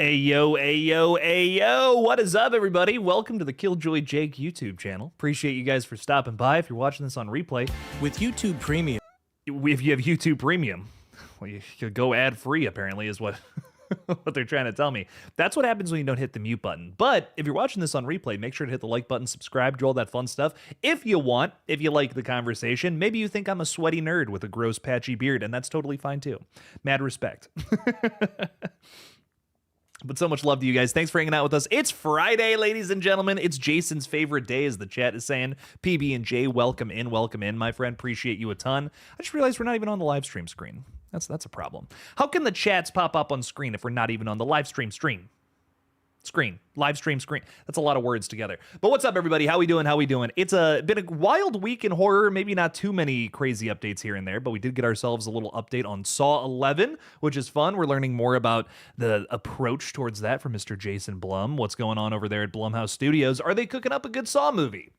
Ayo, ayo, ayo. What is up, everybody? Welcome to the KillJoy Jake YouTube channel. Appreciate you guys for stopping by. If you're watching this on replay, with YouTube Premium. If you have YouTube Premium, well, you could go ad-free, apparently, is what, what they're trying to tell me. That's what happens when you don't hit the mute button. But if you're watching this on replay, make sure to hit the like button, subscribe, do all that fun stuff. If you want, if you like the conversation, maybe you think I'm a sweaty nerd with a gross, patchy beard, and that's totally fine, too. Mad respect. But so much love to you guys. Thanks for hanging out with us. It's Friday, ladies and gentlemen. It's Jason's favorite day, as the chat is saying. PB and J, welcome in, my friend. Appreciate you a ton. I just realized we're not even on the live stream screen. That's a problem. How can the chats pop up on screen if we're not even on the live stream screen? Live stream screen. That's a lot of words together. But what's up, everybody? How we doing? It's been a wild week in horror. Maybe not too many crazy updates here and there, but we did get ourselves a little update on Saw 11, which is fun. We're learning more about the approach towards that from Mr. Jason Blum. What's going on over there at Blumhouse Studios? Are they cooking up a good Saw movie?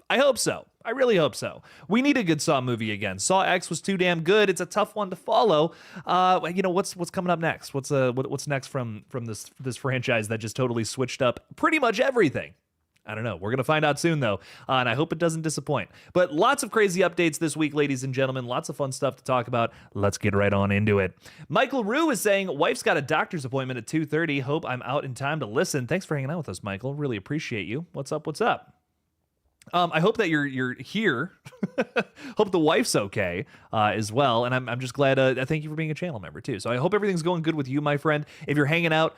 I hope so. I really hope so. We need a good Saw movie again. Saw X was too damn good. It's a tough one to follow. You know, what's coming up next? What's next from this franchise that just totally switched up pretty much everything? I don't know. We're going to find out soon, though, and I hope it doesn't disappoint. But lots of crazy updates this week, ladies and gentlemen. Lots of fun stuff to talk about. Let's get right on into it. Michael Rue is saying, wife's got a doctor's appointment at 2:30. Hope I'm out in time to listen. Thanks for hanging out with us, Michael. Really appreciate you. What's up? I hope that you're here. Hope the wife's okay as well. And I'm just glad. Thank you for being a channel member too. So I hope everything's going good with you, my friend. If you're hanging out,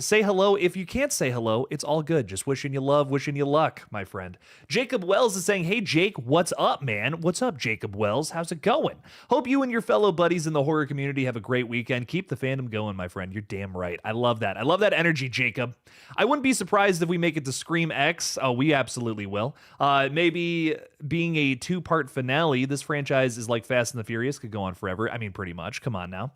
say hello. If you can't say hello, it's all good. Just wishing you love, wishing you luck, my friend. Jacob Wells is saying, hey Jake, what's up, man? What's up, Jacob Wells? How's it going? Hope you and your fellow buddies in the horror community have a great weekend. Keep the fandom going, my friend. You're damn right. I love that. I love that energy, Jacob. I wouldn't be surprised if we make it to Scream X. Oh, we absolutely will. Maybe being a two-part finale. This franchise is like Fast and the Furious, could go on forever. I mean, pretty much. Come on now.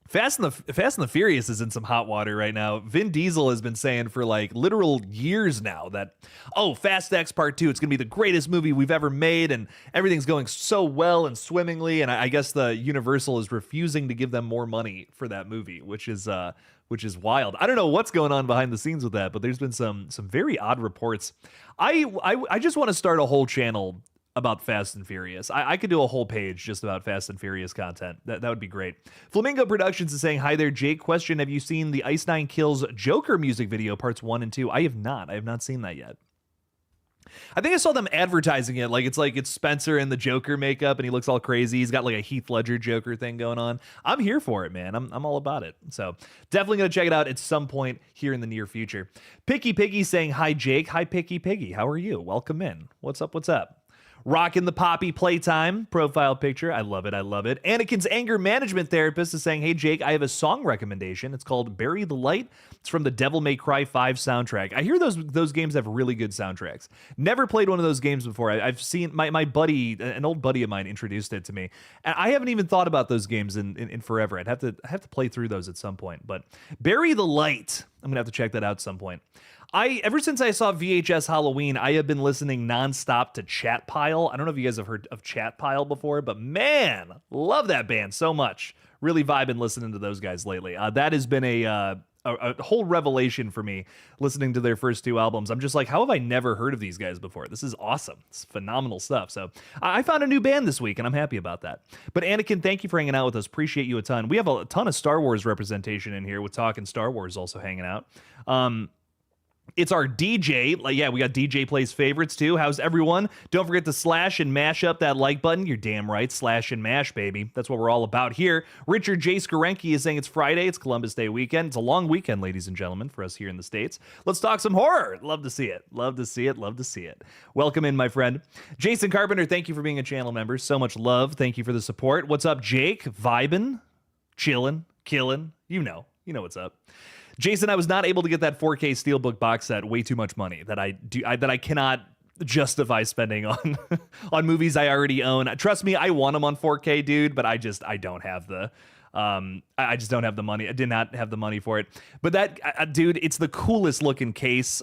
Fast and the Furious is in some hot water right now. Vin Diesel has been saying for like literal years now that, oh, Fast X Part 2, it's going to be the greatest movie we've ever made, and everything's going so well and swimmingly, and I guess the Universal is refusing to give them more money for that movie, which is wild. I don't know what's going on behind the scenes with that, but there's been some very odd reports. I just want to start a whole channel about Fast and Furious. I could do a whole page just about Fast and Furious content. That would be great. Flamingo Productions is saying, hi there, Jake. Question, have you seen the Ice Nine Kills Joker music video parts 1 and 2? I have not seen that yet. I think I saw them advertising it it's Spencer in the Joker makeup and he looks all crazy. He's got like a Heath Ledger Joker thing going on. I'm here for it, man. I'm all about it. So definitely gonna check it out at some point here in the near future. Picky Piggy saying, hi Jake. Hi Picky Piggy. How are you? Welcome in. What's up? Rockin' the Poppy Playtime profile picture. I love it. Anakin's anger management therapist is saying, hey, Jake, I have a song recommendation. It's called Bury the Light. It's from the Devil May Cry 5 soundtrack. I hear those games have really good soundtracks. Never played one of those games before. I've seen my buddy, an old buddy of mine, introduced it to me. And I haven't even thought about those games in forever. I have to play through those at some point. But Bury the Light, I'm going to have to check that out at some point. Ever since I saw VHS Halloween, I have been listening nonstop to Chat Pile. I don't know if you guys have heard of Chat Pile before, but man, love that band so much. Really vibing listening to those guys lately. That has been a whole revelation for me, listening to their first 2 albums. I'm just like, how have I never heard of these guys before? This is awesome. It's phenomenal stuff. So I found a new band this week, and I'm happy about that. But Anakin, thank you for hanging out with us. Appreciate you a ton. We have a ton of Star Wars representation in here with Talking Star Wars also hanging out. It's our DJ. Yeah, we got DJ Plays Favorites too. How's everyone? Don't forget to slash and mash up that like button. You're damn right. Slash and mash, baby. That's what we're all about here. Richard J. Skarenki is saying it's Friday. It's Columbus Day weekend. It's a long weekend, ladies and gentlemen, for us here in the States. Let's talk some horror. Love to see it. Welcome in, my friend. Jason Carpenter, thank you for being a channel member. So much love. Thank you for the support. What's up, Jake? Vibin'? Chillin'? Killin'? You know what's up. Jason, I was not able to get that 4K Steelbook box set. Way too much money that I cannot justify spending on movies I already own. Trust me, I want them on 4K, dude, but I don't have the I just don't have the money. I did not have the money for it. But that, dude, it's the coolest looking case,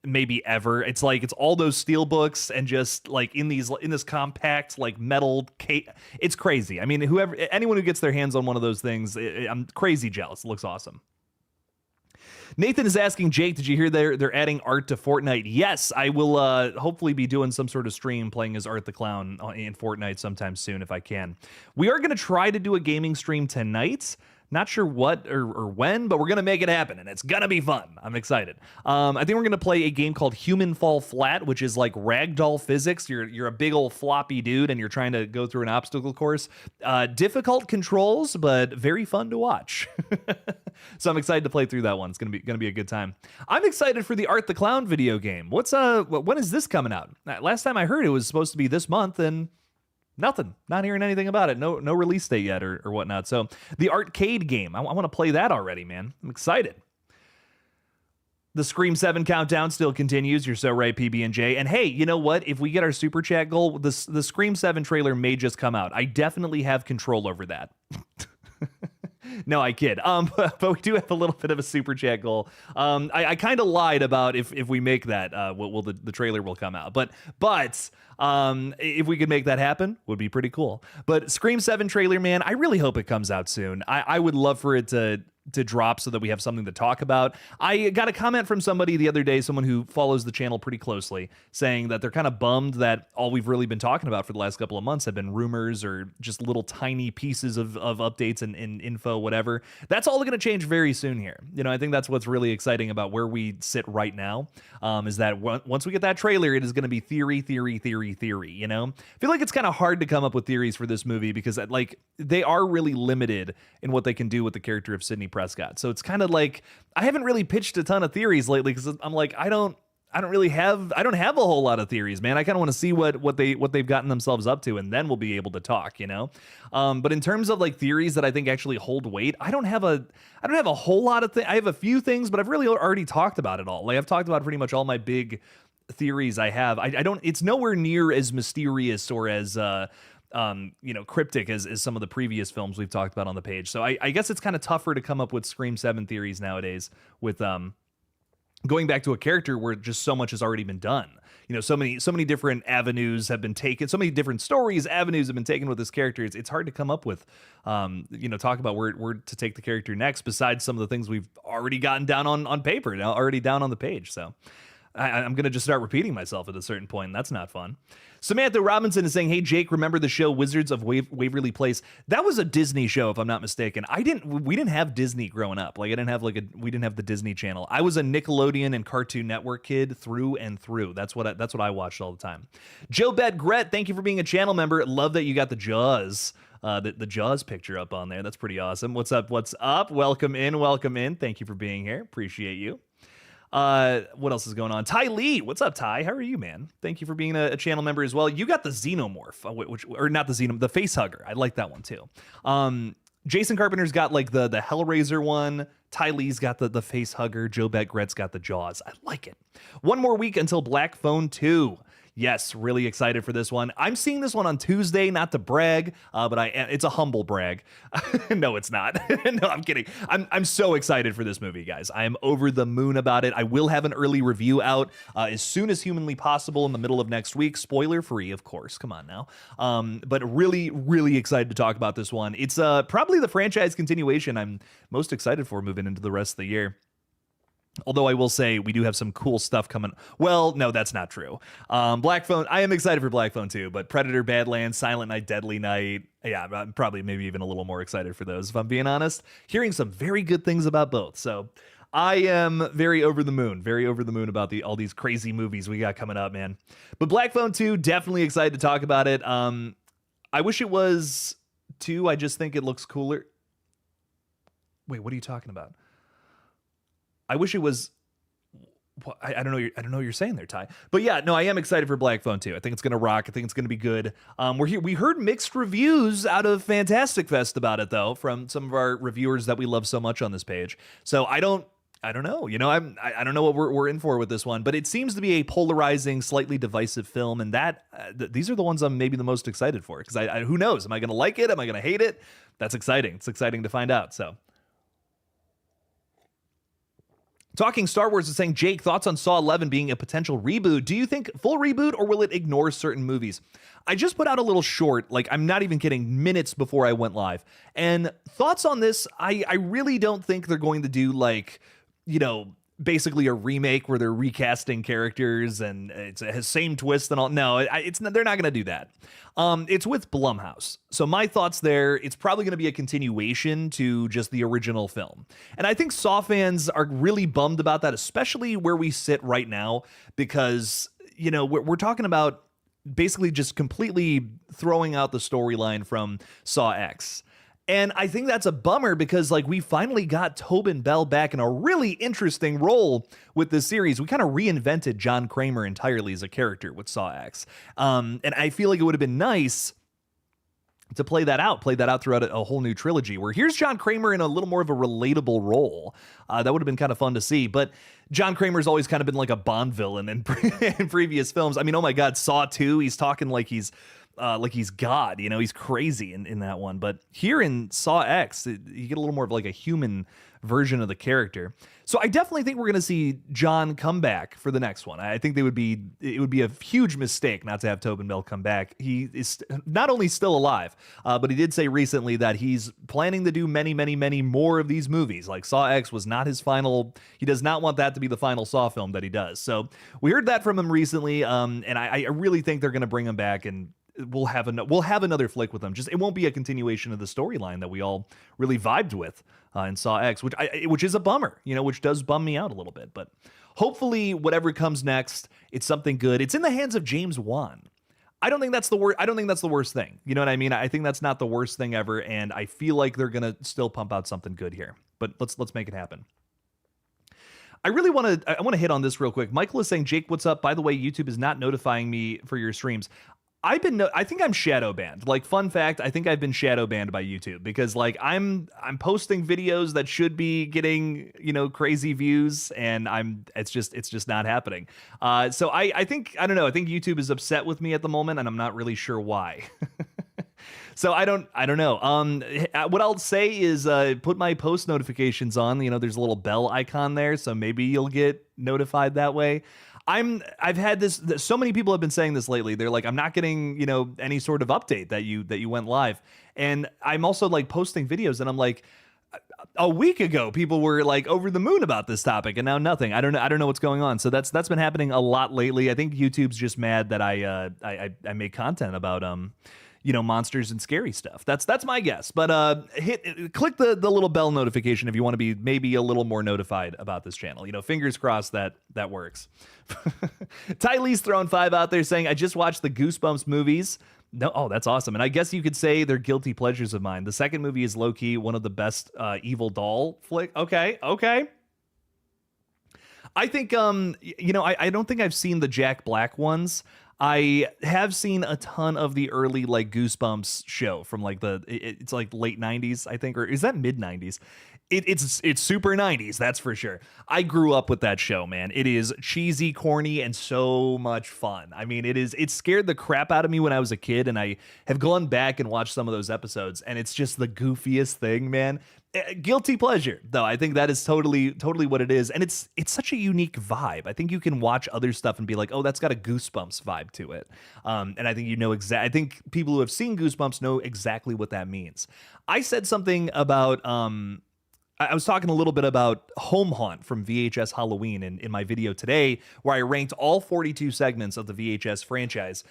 maybe ever. It's like it's all those steel books and just like in this compact like metal case. It's crazy. I mean, anyone who gets their hands on one of those things, I'm crazy jealous. It looks awesome. Nathan is asking, Jake, did you hear they're adding art to Fortnite? Yes, I will hopefully be doing some sort of stream playing as Art the Clown in Fortnite sometime soon if I can. We are going to try to do a gaming stream tonight. Not sure what or when, but we're going to make it happen, and it's going to be fun. I'm excited. I think we're going to play a game called Human Fall Flat, which is like ragdoll physics. You're a big old floppy dude, and you're trying to go through an obstacle course. Difficult controls, but very fun to watch. So I'm excited to play through that one. It's going to be a good time. I'm excited for the Art the Clown video game. When is this coming out? Last time I heard it was supposed to be this month, and nothing. Not hearing anything about it. No release date yet or whatnot. So the arcade game, I want to play that already, man. I'm excited. The Scream 7 countdown still continues. You're so right, PB&J. And hey, you know what? If we get our super chat goal, the Scream 7 trailer may just come out. I definitely have control over that. No, I kid. But we do have a little bit of a super chat goal. I kind of lied about if we make that, the trailer will come out. But if we could make that happen, would be pretty cool. But Scream 7 trailer, man, I really hope it comes out soon. I would love for it to drop so that we have something to talk about. I got a comment from somebody the other day, someone who follows the channel pretty closely, saying that they're kind of bummed that all we've really been talking about for the last couple of months have been rumors or just little tiny pieces of updates and info, whatever. That's all going to change very soon here. You know, I think that's what's really exciting about where we sit right now, is that once we get that trailer, it is going to be theory, you know? I feel like it's kind of hard to come up with theories for this movie because like they are really limited in what they can do with the character of Sidney Prescott. So it's kind of like I haven't really pitched a ton of theories lately because I'm like I don't have a whole lot of theories, man. I kind of want to see what they've gotten themselves up to, and then we'll be able to talk, you know. But in terms of like theories that I think actually hold weight, I don't have a whole lot of things. I have a few things, but I've really already talked about it all. Like I've talked about pretty much all my big theories I have. I don't. It's nowhere near as mysterious or as cryptic as some of the previous films we've talked about on the page. So I guess it's kind of tougher to come up with Scream 7 theories nowadays with going back to a character where just so much has already been done. You know, so many different avenues have been taken, so many different avenues have been taken with this character. It's hard to come up with, talk about where to take the character next, besides some of the things we've already gotten down on paper, now already down on the page. So I'm going to just start repeating myself at a certain point, and that's not fun. Samantha Robinson is saying, hey, Jake, remember the show Wizards of Waverly Place? That was a Disney show, if I'm not mistaken. We didn't have Disney growing up. Like, we didn't have the Disney Channel. I was a Nickelodeon and Cartoon Network kid through and through. That's what I watched all the time. Joe Gret, thank you for being a channel member. Love that you got the Jaws. The Jaws picture up on there. That's pretty awesome. What's up? Welcome in. Thank you for being here. Appreciate you. What else is going on? Ty Lee, what's up, Ty? How are you, man? Thank you for being a channel member as well. You got the Xenomorph, the Facehugger. I like that one too. Jason Carpenter's got like the Hellraiser one. Ty Lee's got the Facehugger. Joe Gret's got the Jaws. I like it. One more week until Black Phone 2. Yes, really excited for this one. I'm seeing this one on Tuesday, not to brag, but it's a humble brag. No, it's not. No, I'm kidding. I'm so excited for this movie, guys. I am over the moon about it. I will have an early review out as soon as humanly possible in the middle of next week. Spoiler free, of course. Come on now. But really, really excited to talk about this one. It's probably the franchise continuation I'm most excited for moving into the rest of the year. Although I will say we do have some cool stuff coming. Well, no, that's not true. Black Phone, I am excited for Black Phone 2, but Predator, Badlands, Silent Night, Deadly Night, yeah, I'm probably maybe even a little more excited for those, if I'm being honest. Hearing some very good things about both. So I am very over the moon about all these crazy movies we got coming up, man. But Black Phone 2, definitely excited to talk about it. I wish it was 2. I just think it looks cooler. Wait, what are you talking about? I wish it was. I don't know. I don't know what you're saying there, Ty. But yeah, no, I am excited for Black Phone 2. I think it's gonna rock. I think it's gonna be good. We heard mixed reviews out of Fantastic Fest about it though, from some of our reviewers that we love so much on this page. So I don't I don't know. I don't know what we're in for with this one, but it seems to be a polarizing, slightly divisive film, and these are the ones I'm maybe the most excited for because who knows? Am I going to like it? Am I going to hate it? That's exciting. It's exciting to find out. So. Talking Star Wars is saying, Jake, thoughts on Saw 11 being a potential reboot? Do you think full reboot or will it ignore certain movies? I just put out a little short, like I'm not even kidding, minutes before I went live. And thoughts on this, I really don't think they're going to do like, basically a remake where they're recasting characters and it's a same twist and all. No, they're not going to do that. It's with Blumhouse. So my thoughts there, it's probably going to be a continuation to just the original film. And I think Saw fans are really bummed about that, especially where we sit right now, because, we're talking about basically just completely throwing out the storyline from Saw X. And I think that's a bummer because we finally got Tobin Bell back in a really interesting role with this series. We kind of reinvented John Kramer entirely as a character with Saw X. And I feel like it would have been nice to play that out throughout a whole new trilogy where here's John Kramer in a little more of a relatable role. That would have been kind of fun to see. But John Kramer's always kind of been like a Bond villain in previous films. I mean, oh my God, Saw 2, he's talking like he's God, he's crazy in that one. But here in Saw X, you get a little more of like a human version of the character. So I definitely think we're going to see John come back for the next one. I think it would be a huge mistake not to have Tobin Bell come back. He is not only still alive, but he did say recently that he's planning to do many, many, many more of these movies. Like Saw X was not his final. He does not want that to be the final Saw film that he does. So we heard that from him recently. And I really think they're going to bring him back and we'll have another flick with them. Just it won't be a continuation of the storyline that we all really vibed with in Saw X, which is a bummer, which does bum me out a little bit. But hopefully, whatever comes next, it's something good. It's in the hands of James Wan. I don't think that's the worst. I don't think that's the worst thing. You know what I mean? I think that's not the worst thing ever, and I feel like they're gonna still pump out something good here. But let's make it happen. I want to hit on this real quick. Michael is saying, Jake, what's up? By the way, YouTube is not notifying me for your streams. I think I'm shadow banned. Like, fun fact, I think I've been shadow banned by YouTube because I'm posting videos that should be getting, crazy views and it's just not happening. So I think YouTube is upset with me at the moment and I'm not really sure why. So I don't know. What I'll say is put my post notifications on. There's a little bell icon there, so maybe you'll get notified that way. I've had this. So many people have been saying this lately. They're like, I'm not getting any sort of update that you went live, and I'm also posting videos, and I'm like, a week ago people were over the moon about this topic, and now nothing. I don't know what's going on. So that's been happening a lot lately. I think YouTube's just mad that I make content about monsters and scary stuff. That's my guess. But click the little bell notification if you want to be maybe a little more notified about this channel. Fingers crossed that works. Ty Lee's throwing 5 out there saying, I just watched the Goosebumps movies. No, oh, that's awesome. And I guess you could say they're guilty pleasures of mine. The second movie is low-key one of the best evil doll flick. Okay. I think I don't think I've seen the Jack Black ones. I have seen a ton of the early Goosebumps show from it's late 90s, I think, or is that mid 90s? It's super 90s, that's for sure. I grew up with that show, man. It is cheesy, corny, and so much fun. I mean, it scared the crap out of me when I was a kid, and I have gone back and watched some of those episodes, and it's just the goofiest thing, man. Guilty pleasure, though. I think that is totally what it is, and it's such a unique vibe. I think you can watch other stuff and be like, oh, that's got a Goosebumps vibe to it. And I think I think people who have seen Goosebumps know exactly what that means. I said something about I was talking a little bit about Home Haunt from VHS Halloween in my video today, where I ranked all 42 segments of the VHS franchise.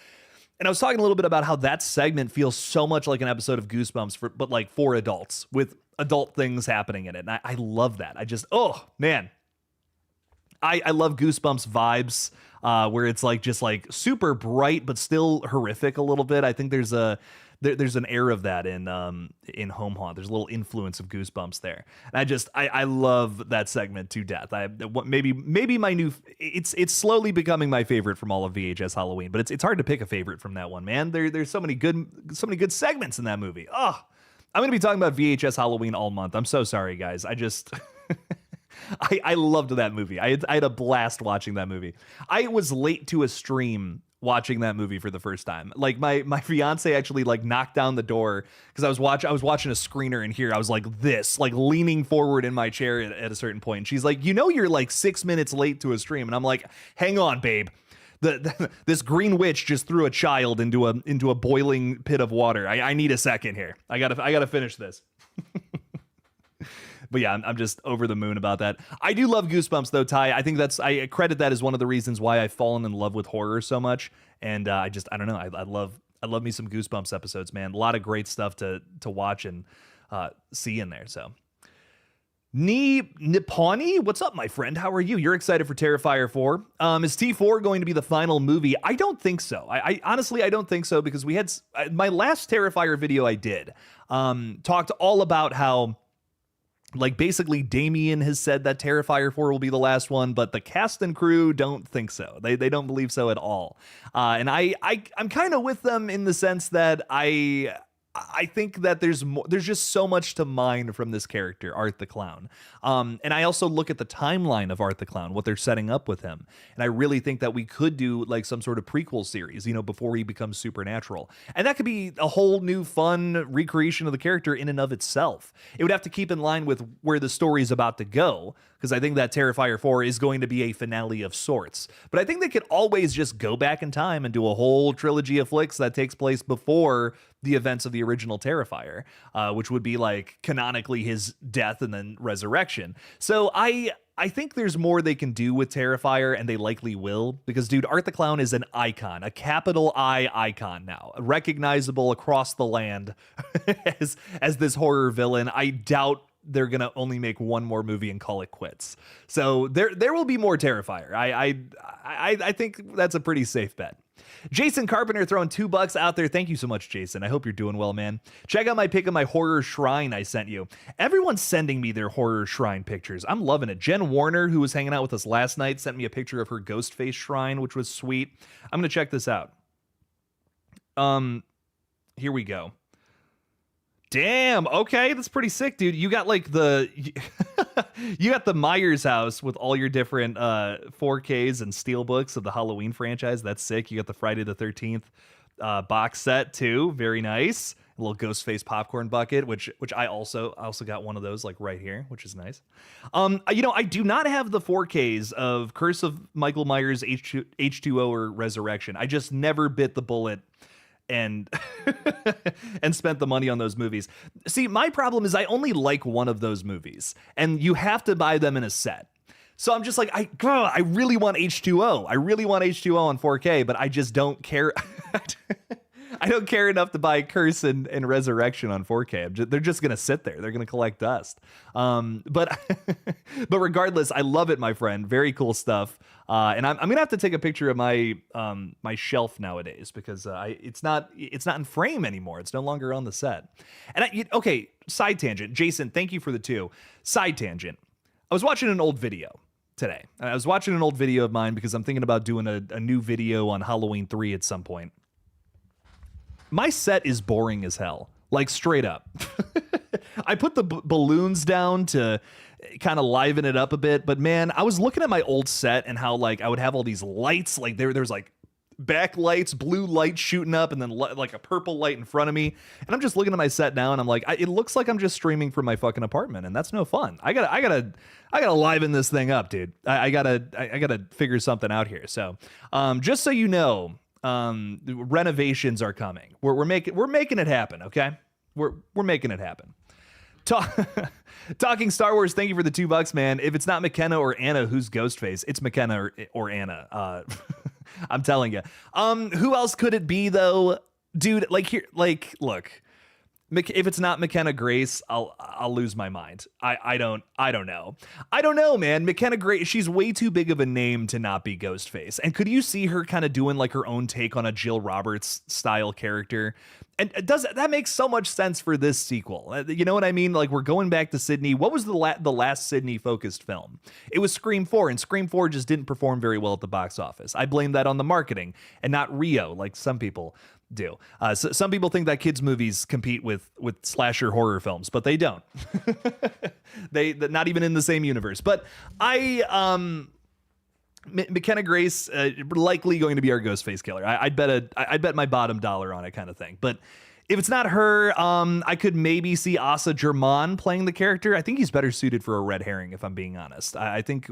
And I was talking a little bit about how that segment feels so much like an episode of Goosebumps, but for adults, with adult things happening in it. And I love that. Oh, man. I love Goosebumps vibes, where it's just super bright, but still horrific a little bit. I think there's an air of that in Home Haunt. There's a little influence of Goosebumps there. And I love that segment to death. Maybe my new, it's slowly becoming my favorite from all of VHS Halloween, but it's hard to pick a favorite from that one, man. There's so many good segments in that movie. Oh, I'm going to be talking about VHS Halloween all month. I'm so sorry, guys. I loved that movie. I had a blast watching that movie. I was late to a stream watching that movie for the first time. Like my fiance actually like knocked down the door because I was watching a screener in here. I was like this, like leaning forward in my chair at a certain point. And she's like, you're like 6 minutes late to a stream. And I'm like, hang on, babe. This green witch just threw a child into a boiling pit of water. I need a second here. I gotta finish this. But yeah, I'm just over the moon about that. I do love Goosebumps though, Ty. I think I credit that as one of the reasons why I've fallen in love with horror so much. And I don't know. I love me some Goosebumps episodes, man. A lot of great stuff to watch and see in there. So Nipponi, what's up, my friend? How are you? You're excited for Terrifier 4. Is T4 going to be the final movie? I don't think so. I honestly, I don't think so, because we had my last Terrifier video I did talked all about how, like, basically Damien has said that Terrifier 4 will be the last one, but the cast and crew don't think so. They don't believe so at all. And I'm kind of with them in the sense that I think that there's just so much to mine from this character, Art the Clown. And I also look at the timeline of Art the Clown, what they're setting up with him. And I really think that we could do like some sort of prequel series, before he becomes supernatural. And that could be a whole new fun recreation of the character in and of itself. It would have to keep in line with where the story is about to go, because I think that Terrifier 4 is going to be a finale of sorts. But I think they could always just go back in time and do a whole trilogy of flicks that takes place before the events of the original Terrifier, which would be like canonically his death and then resurrection. So I think there's more they can do with Terrifier, and they likely will, because dude, Art the Clown is an icon, a capital I icon now, recognizable across the land as this horror villain. I doubt they're gonna only make one more movie and call it quits. So there will be more Terrifier. I think that's a pretty safe bet. Jason Carpenter throwing $2 out there. Thank you so much, Jason. I hope you're doing well, man. Check out my pic of my horror shrine I sent you. Everyone's sending me their horror shrine pictures. I'm loving it. Jen Warner, who was hanging out with us last night, sent me a picture of her Ghostface shrine, which was sweet. I'm gonna check this out. Here we go. Damn, okay, that's pretty sick, dude. You got like you got the Myers house with all your different 4Ks and steelbooks of the Halloween franchise. That's sick. You got the Friday the 13th box set too. Very nice. A little Ghostface popcorn bucket, which I also got one of those like right here, which is nice. I do not have the 4Ks of Curse of Michael Myers, H2O, or Resurrection. I just never bit the bullet and and spent the money on those movies. See, my problem is I only like one of those movies, and you have to buy them in a set. So I'm just like, I really want H2O. I really want H2O on 4K, but I just don't care. I don't care enough to buy Curse and Resurrection on 4K. They're just gonna sit there. They're gonna collect dust. But regardless, I love it, my friend. Very cool stuff. And I'm gonna have to take a picture of my my shelf nowadays, because it's not in frame anymore. It's no longer on the set. And okay, side tangent. Jason, thank you for the 2. Side tangent. I was watching an old video today. I was watching an old video of mine because I'm thinking about doing a new video on Halloween 3 at some point. My set is boring as hell, like straight up. I put the balloons down to kind of liven it up a bit, but man, I was looking at my old set and how like I would have all these lights, like there's like backlights, blue light shooting up, and then like a purple light in front of me. And I'm just looking at my set now, and I'm like, it looks like I'm just streaming from my fucking apartment, and that's no fun. I gotta liven this thing up, dude. I gotta figure something out here. So, just so you know, renovations are coming. We're making it happen. Okay, we're making it happen. Talking Star Wars, thank you for the $2, man. If it's not McKenna or Anna, who's Ghostface? It's McKenna or Anna. I'm telling you. Who else could it be though, dude? Like here, like look. If it's not McKenna Grace, I'll lose my mind. I don't know, man. McKenna Grace, she's way too big of a name to not be Ghostface. And could you see her kind of doing like her own take on a Jill Roberts style character? And that makes so much sense for this sequel. You know what I mean? Like, we're going back to Sydney. What was the last Sydney focused film? It was Scream 4, and Scream 4 just didn't perform very well at the box office. I blame that on the marketing and not Rio, like some people. do. So some people think that kids movies compete with slasher horror films, but they don't. They're not even in the same universe. But McKenna Grace likely going to be our Ghostface killer. I'd bet my bottom dollar on it, kind of thing. But if it's not her, I could maybe see Asa German playing the character. I think he's better suited for a red herring, if I'm being honest. I think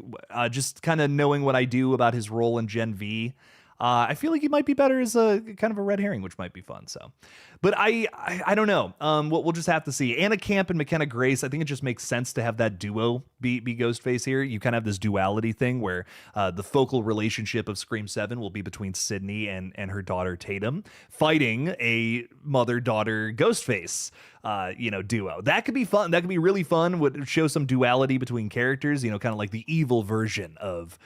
just kind of knowing what I do about his role in Gen V, I feel like he might be better as a kind of a red herring, which might be fun. So, but I don't know. We'll just have to see. Anna Camp and McKenna Grace, I think it just makes sense to have that duo be Ghostface here. You kind of have this duality thing where the focal relationship of Scream 7 will be between Sydney and her daughter Tatum fighting a mother-daughter Ghostface duo. That could be fun. That could be really fun. Would show some duality between characters, kind of like the evil version of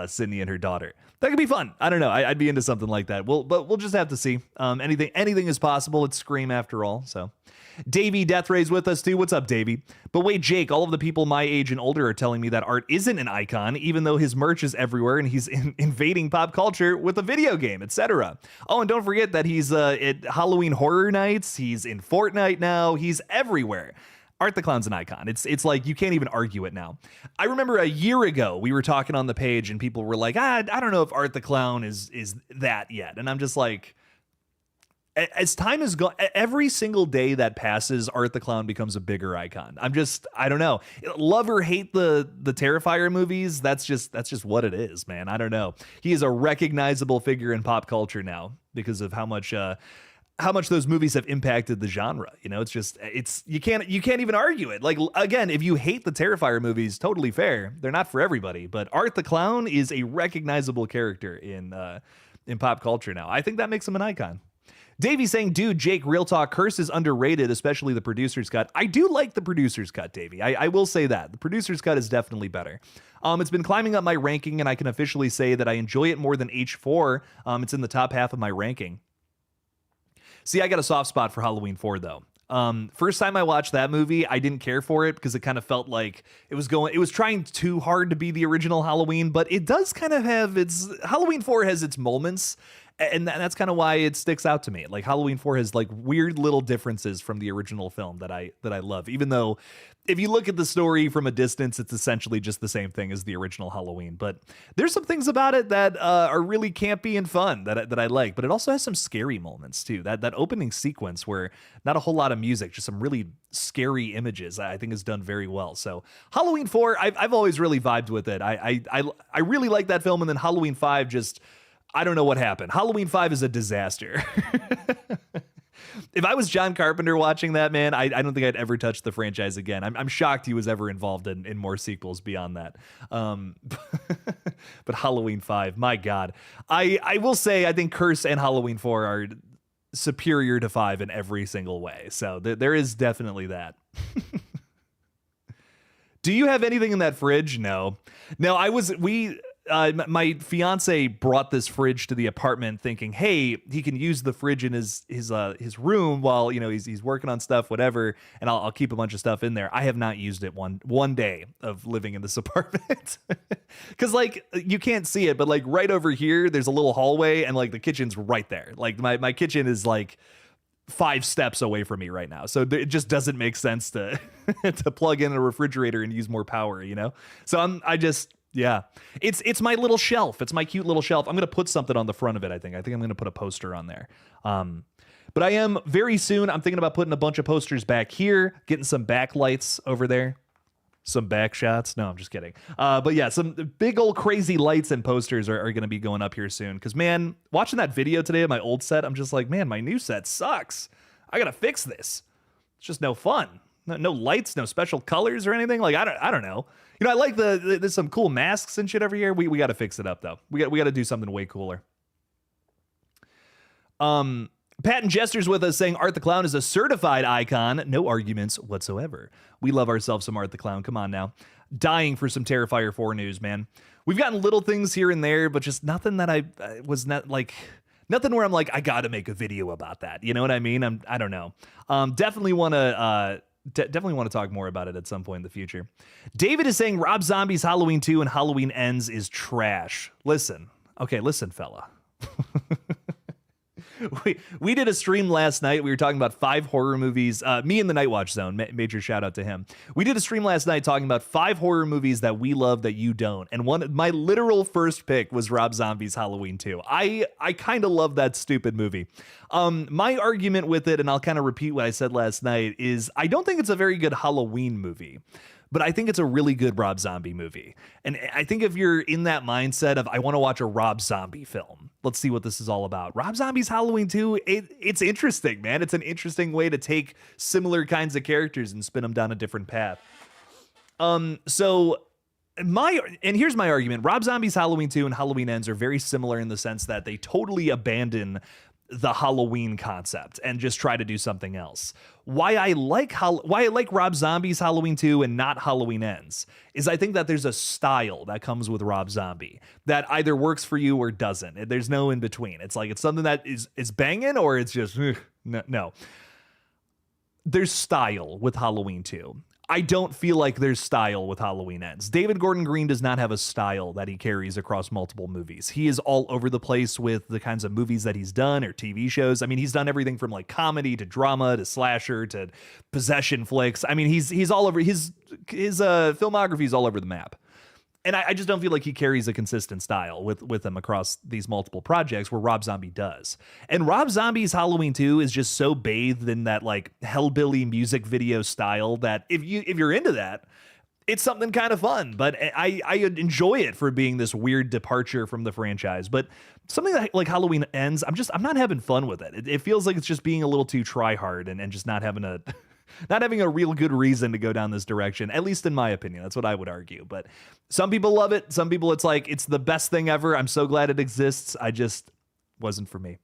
Sydney and her daughter. That could be fun. I don't know. I'd be into something like that. But we'll just have to see. Anything is possible. It's Scream after all. So Davey Deathray's with us too. What's up, Davey? But wait, Jake, all of the people my age and older are telling me that Art isn't an icon, even though his merch is everywhere and he's invading pop culture with a video game, etc. Oh, and don't forget that he's at Halloween Horror Nights. He's in Fortnite now. He's everywhere. Art the Clown's an icon. It's like you can't even argue it now. I remember a year ago we were talking on the page and people were like, I don't know if Art the Clown is that yet. And I'm just like, as time has gone, every single day that passes, Art the Clown becomes a bigger icon. I don't know. Love or hate the Terrifier movies. That's just what it is, man. I don't know. He is a recognizable figure in pop culture now because of how much those movies have impacted the genre. You can't even argue it. Like, again, if you hate the Terrifier movies, totally fair. They're not for everybody, but Art the Clown is a recognizable character in pop culture now. I think that makes him an icon. Davey saying, dude, Jake, real talk, Curse is underrated, especially the producer's cut. I do like the producer's cut, Davey. I will say that. The producer's cut is definitely better. It's been climbing up my ranking, and I can officially say that I enjoy it more than H4. It's in the top half of my ranking. See, I got a soft spot for Halloween 4, though. First time I watched that movie, I didn't care for it because it kind of felt like it was trying too hard to be the original Halloween, but it does kind of have Halloween 4 has its moments. And that's kind of why it sticks out to me. Like Halloween 4 has like weird little differences from the original film that I love, even though if you look at the story from a distance, it's essentially just the same thing as the original Halloween. But there's some things about it that are really campy and fun that I like. But it also has some scary moments too. That opening sequence where not a whole lot of music, just some really scary images, I think is done very well. So Halloween 4, I've always really vibed with it. I really like that film. And then Halloween 5 just, I don't know what happened. Halloween 5 is a disaster. If I was John Carpenter watching that, man, I don't think I'd ever touch the franchise again. I'm shocked he was ever involved in more sequels beyond that. But Halloween 5, my God. I will say I think Curse and Halloween 4 are superior to 5 in every single way. So there is definitely that. Do you have anything in that fridge? No. My fiance brought this fridge to the apartment thinking, hey, he can use the fridge in his room while, he's working on stuff, whatever. And I'll keep a bunch of stuff in there. I have not used it one day of living in this apartment. Cause like you can't see it, but like right over here, there's a little hallway and like the kitchen's right there. Like my kitchen is like 5 steps away from me right now. So it just doesn't make sense to, to plug in a refrigerator and use more power, So yeah, it's my little shelf. It's my cute little shelf. I'm going to put something on the front of it, I think. I think I'm going to put a poster on there. But I am very soon, I'm thinking about putting a bunch of posters back here, getting some backlights over there. Some back shots. No, I'm just kidding. But yeah, some big old crazy lights and posters are going to be going up here soon. Because, man, watching that video today of my old set, I'm just like, man, my new set sucks. I got to fix this. It's just no fun. No lights, no special colors or anything. Like, I don't know. I like there's some cool masks and shit over here. We got to fix it up though. We got to do something way cooler. Pat and Jester's with us saying Art the Clown is a certified icon. No arguments whatsoever. We love ourselves some Art the Clown. Come on now. Dying for some Terrifier 4 news, man. We've gotten little things here and there, but just nothing that I was not like, nothing where I'm like, I got to make a video about that. You know what I mean? I don't know. Definitely want to talk more about it at some point in the future. David is saying Rob Zombie's Halloween 2 and Halloween Ends is trash. Listen, fella. we did a stream last night. We were talking about 5 horror movies. Me and the Night Watch Zone, major shout out to him. We did a stream last night talking about 5 horror movies that we love that you don't. And my literal first pick was Rob Zombie's Halloween 2. I kind of love that stupid movie. My argument with it, and I'll kind of repeat what I said last night, is I don't think it's a very good Halloween movie. But I think it's a really good Rob Zombie movie. And I think if you're in that mindset of, I want to watch a Rob Zombie film, let's see what this is all about. Rob Zombie's Halloween 2, it's interesting, man. It's an interesting way to take similar kinds of characters and spin them down a different path. So here's my argument. Rob Zombie's Halloween 2 and Halloween Ends are very similar in the sense that they totally abandon the Halloween concept and just try to do something else. Why I like Rob Zombie's Halloween 2 and not Halloween Ends is I think that there's a style that comes with Rob Zombie that either works for you or doesn't. There's no in between. It's like it's something that is banging or it's just no. There's style with Halloween 2. I don't feel like there's style with Halloween Ends. David Gordon Green does not have a style that he carries across multiple movies. He is all over the place with the kinds of movies that he's done or TV shows. I mean, he's done everything from like comedy to drama to slasher to possession flicks. I mean, he's all over. His filmography is all over the map. And I just don't feel like he carries a consistent style with him across these multiple projects where Rob Zombie does. And Rob Zombie's Halloween 2 is just so bathed in that like hellbilly music video style that if you're into that, it's something kind of fun. But I enjoy it for being this weird departure from the franchise. But something like Halloween Ends, I'm not having fun with it. It feels like it's just being a little too try hard and just not having a real good reason to go down this direction, at least in my opinion. That's what I would argue. But some people love it. Some people, it's like, it's the best thing ever. I'm so glad it exists. I just wasn't for me.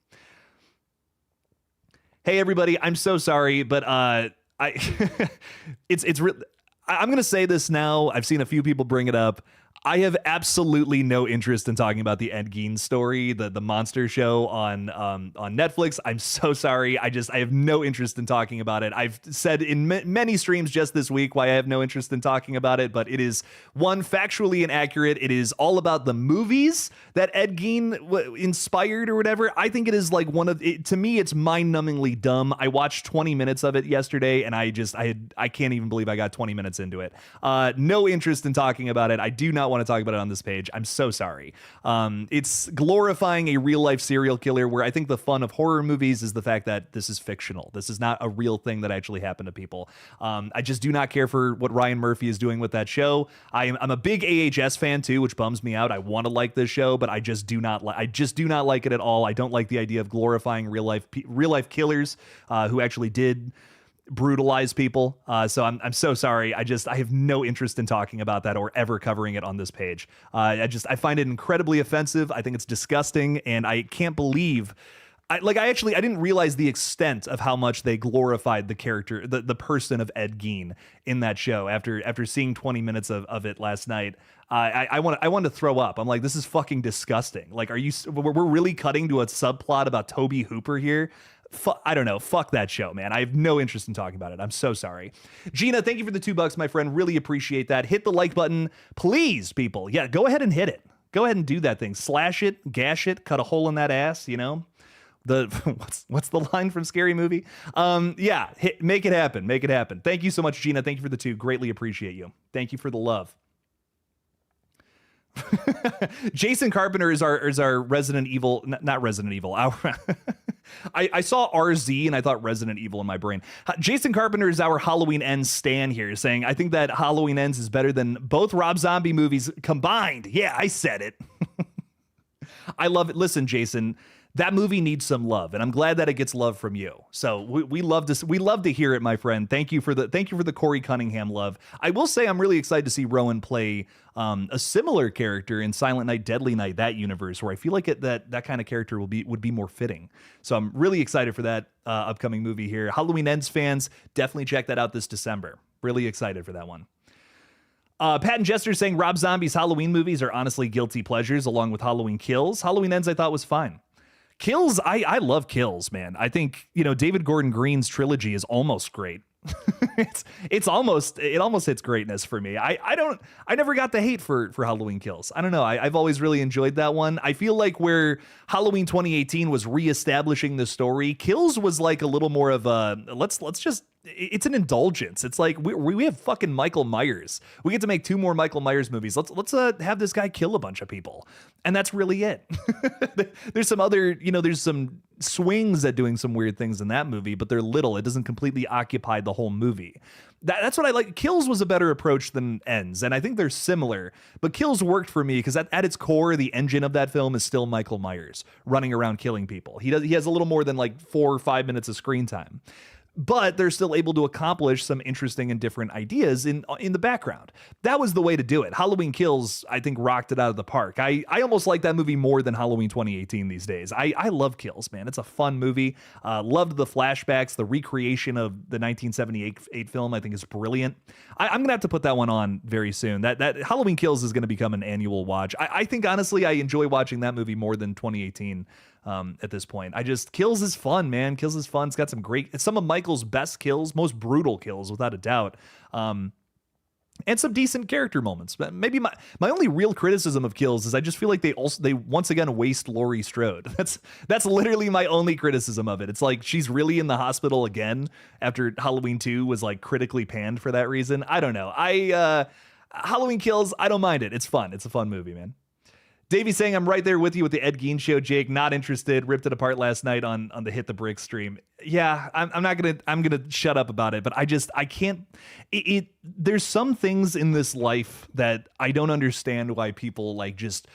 Hey, everybody. I'm so sorry, but I'm going to say this now. I've seen a few people bring it up. I have absolutely no interest in talking about the Ed Gein story, the monster show on Netflix. I'm so sorry. I have no interest in talking about it. I've said in many streams just this week why I have no interest in talking about it, but it is, one, factually inaccurate. It is all about the movies that Ed Gein inspired or whatever. I think it is like to me, it's mind-numbingly dumb. I watched 20 minutes of it yesterday, and I can't even believe I got 20 minutes into it. No interest in talking about it. I do not want to talk about it on this page. I'm so sorry. It's glorifying a real life serial killer, where I think the fun of horror movies is the fact that this is fictional. This is not a real thing that actually happened to people. I just do not care for what Ryan Murphy is doing with that show. I'm a big AHS fan too, which bums me out. I want to like this show, but I just do not like it at all. I don't like the idea of glorifying real life killers who actually did brutalize people. So I'm so sorry. I have no interest in talking about that or ever covering it on this page. I find it incredibly offensive. I think it's disgusting, and I can't believe I didn't realize the extent of how much they glorified the character, the person of Ed Gein in that show after seeing 20 minutes of it last night. I want to throw up. I'm like, this is fucking disgusting. Like, we're really cutting to a subplot about Toby Hooper here? I don't know. Fuck that show, man. I have no interest in talking about it. I'm so sorry. Gina, thank you for the $2, my friend. Really appreciate that. Hit the like button, please, people. Yeah, go ahead and hit it. Go ahead and do that thing. Slash it, gash it, cut a hole in that ass, you know? What's the line from Scary Movie? Yeah, make it happen. Make it happen. Thank you so much, Gina. Thank you for the 2. Greatly appreciate you. Thank you for the love. Jason Carpenter is our Resident Evil, not Resident Evil. I saw RZ and I thought Resident Evil in my brain. Jason Carpenter is our Halloween Ends stan here, saying, I think that Halloween Ends is better than both Rob Zombie movies combined. Yeah, I said it. I love it. Listen, Jason, that movie needs some love, and I'm glad that it gets love from you. So we love to hear it, my friend. Thank you for the Corey Cunningham love. I will say I'm really excited to see Rowan play a similar character in Silent Night, Deadly Night, that universe, where I feel like that kind of character would be more fitting. So I'm really excited for that upcoming movie here. Halloween Ends fans, definitely check that out this December. Really excited for that one. Pat and Jester saying Rob Zombie's Halloween movies are honestly guilty pleasures, along with Halloween Kills. Halloween Ends I thought was fine. Kills, I love Kills, man. I think, David Gordon Green's trilogy is almost great. It almost hits greatness for me. I never got the hate for Halloween Kills. I don't know. I've always really enjoyed that one. I feel like where Halloween 2018 was reestablishing the story, Kills was like a little more of a let's just, it's an indulgence. It's like we have fucking Michael Myers. We get to make 2 more Michael Myers movies. Let's have this guy kill a bunch of people, and that's really it. There's some other, there's some swings at doing some weird things in that movie, but they're little. It doesn't completely occupy the whole movie. That's what I like. Kills was a better approach than Ends, and I think they're similar. But Kills worked for me because at its core, the engine of that film is still Michael Myers running around killing people. He has a little more than like 4 or 5 minutes of screen time, but they're still able to accomplish some interesting and different ideas in the background. That was the way to do it. Halloween Kills, I think, rocked it out of the park. I almost like that movie more than Halloween 2018 these days. I love Kills, man. It's a fun movie. Loved the flashbacks. The recreation of the 1978 film, I think, is brilliant. I'm going to have to put that one on very soon. That Halloween Kills is going to become an annual watch. I think, honestly, I enjoy watching that movie more than 2018. At this point, Kills is fun, man. Kills is fun. It's got some of Michael's best kills, most brutal kills, without a doubt. And some decent character moments. But maybe my only real criticism of Kills is I just feel like they once again waste Laurie Strode. That's literally my only criticism of it. It's like she's really in the hospital again after Halloween 2 was like critically panned for that reason. I don't know. Halloween Kills, I don't mind it. It's fun. It's a fun movie, man. Davey saying, I'm right there with you with the Ed Gein show, Jake. Not interested. Ripped it apart last night on the Hit the Brick stream. Yeah, I'm gonna shut up about it, but I can't. There's some things in this life that I don't understand why people like just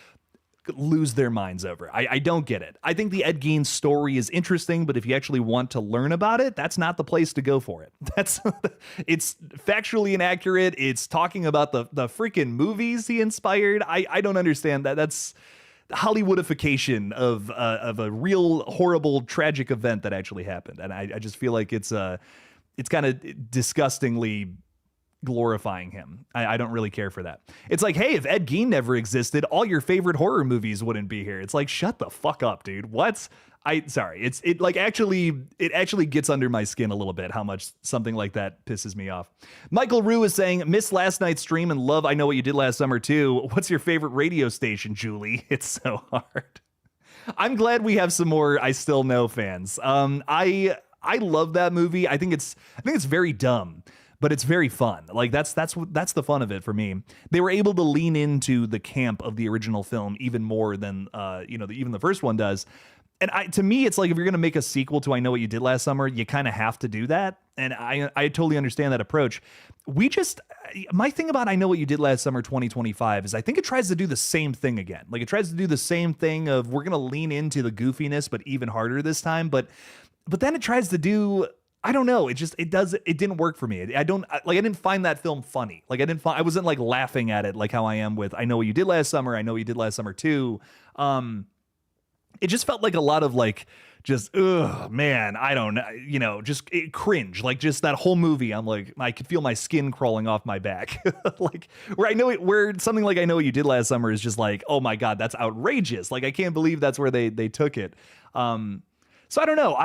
lose their minds over. I don't get it. I think the Ed Gein story is interesting, but if you actually want to learn about it, that's not the place to go for it. It's factually inaccurate. It's talking about the freaking movies he inspired. I don't understand that. That's Hollywoodification of a real horrible tragic event that actually happened, and I just feel like it's kind of disgustingly glorifying him. I don't really care for that. It's like, hey, if Ed Gein never existed, all your favorite horror movies wouldn't be here. It's like, shut the fuck up, dude. What? Sorry. It actually gets under my skin a little bit how much something like that pisses me off. Michael Rue is saying, missed last night's stream and love I Know What You Did Last Summer too. What's your favorite radio station, Julie? It's so hard. I'm glad we have some more I Still Know fans. I love that movie. I think it's very dumb, but it's very fun. Like that's the fun of it for me. They were able to lean into the camp of the original film even more than even the first one does. And to me, it's like if you're gonna make a sequel to I Know What You Did Last Summer, you kind of have to do that. And I totally understand that approach. My thing about I Know What You Did Last Summer 2025 is I think it tries to do the same thing again. Like it tries to do the same thing of we're gonna lean into the goofiness, but even harder this time. But then it tries to do, I don't know. It didn't work for me. I didn't find that film funny. Like I wasn't like laughing at it like how I am with I Know What You Did Last Summer. I Know What You Did Last Summer too. It just felt like a lot of like, just, man, I don't know, just cringe. Like just that whole movie. I'm like, I could feel my skin crawling off my back. Like where something like I Know What You Did Last Summer is just like, oh my God, that's outrageous. Like, I can't believe that's where they took it. So I don't know.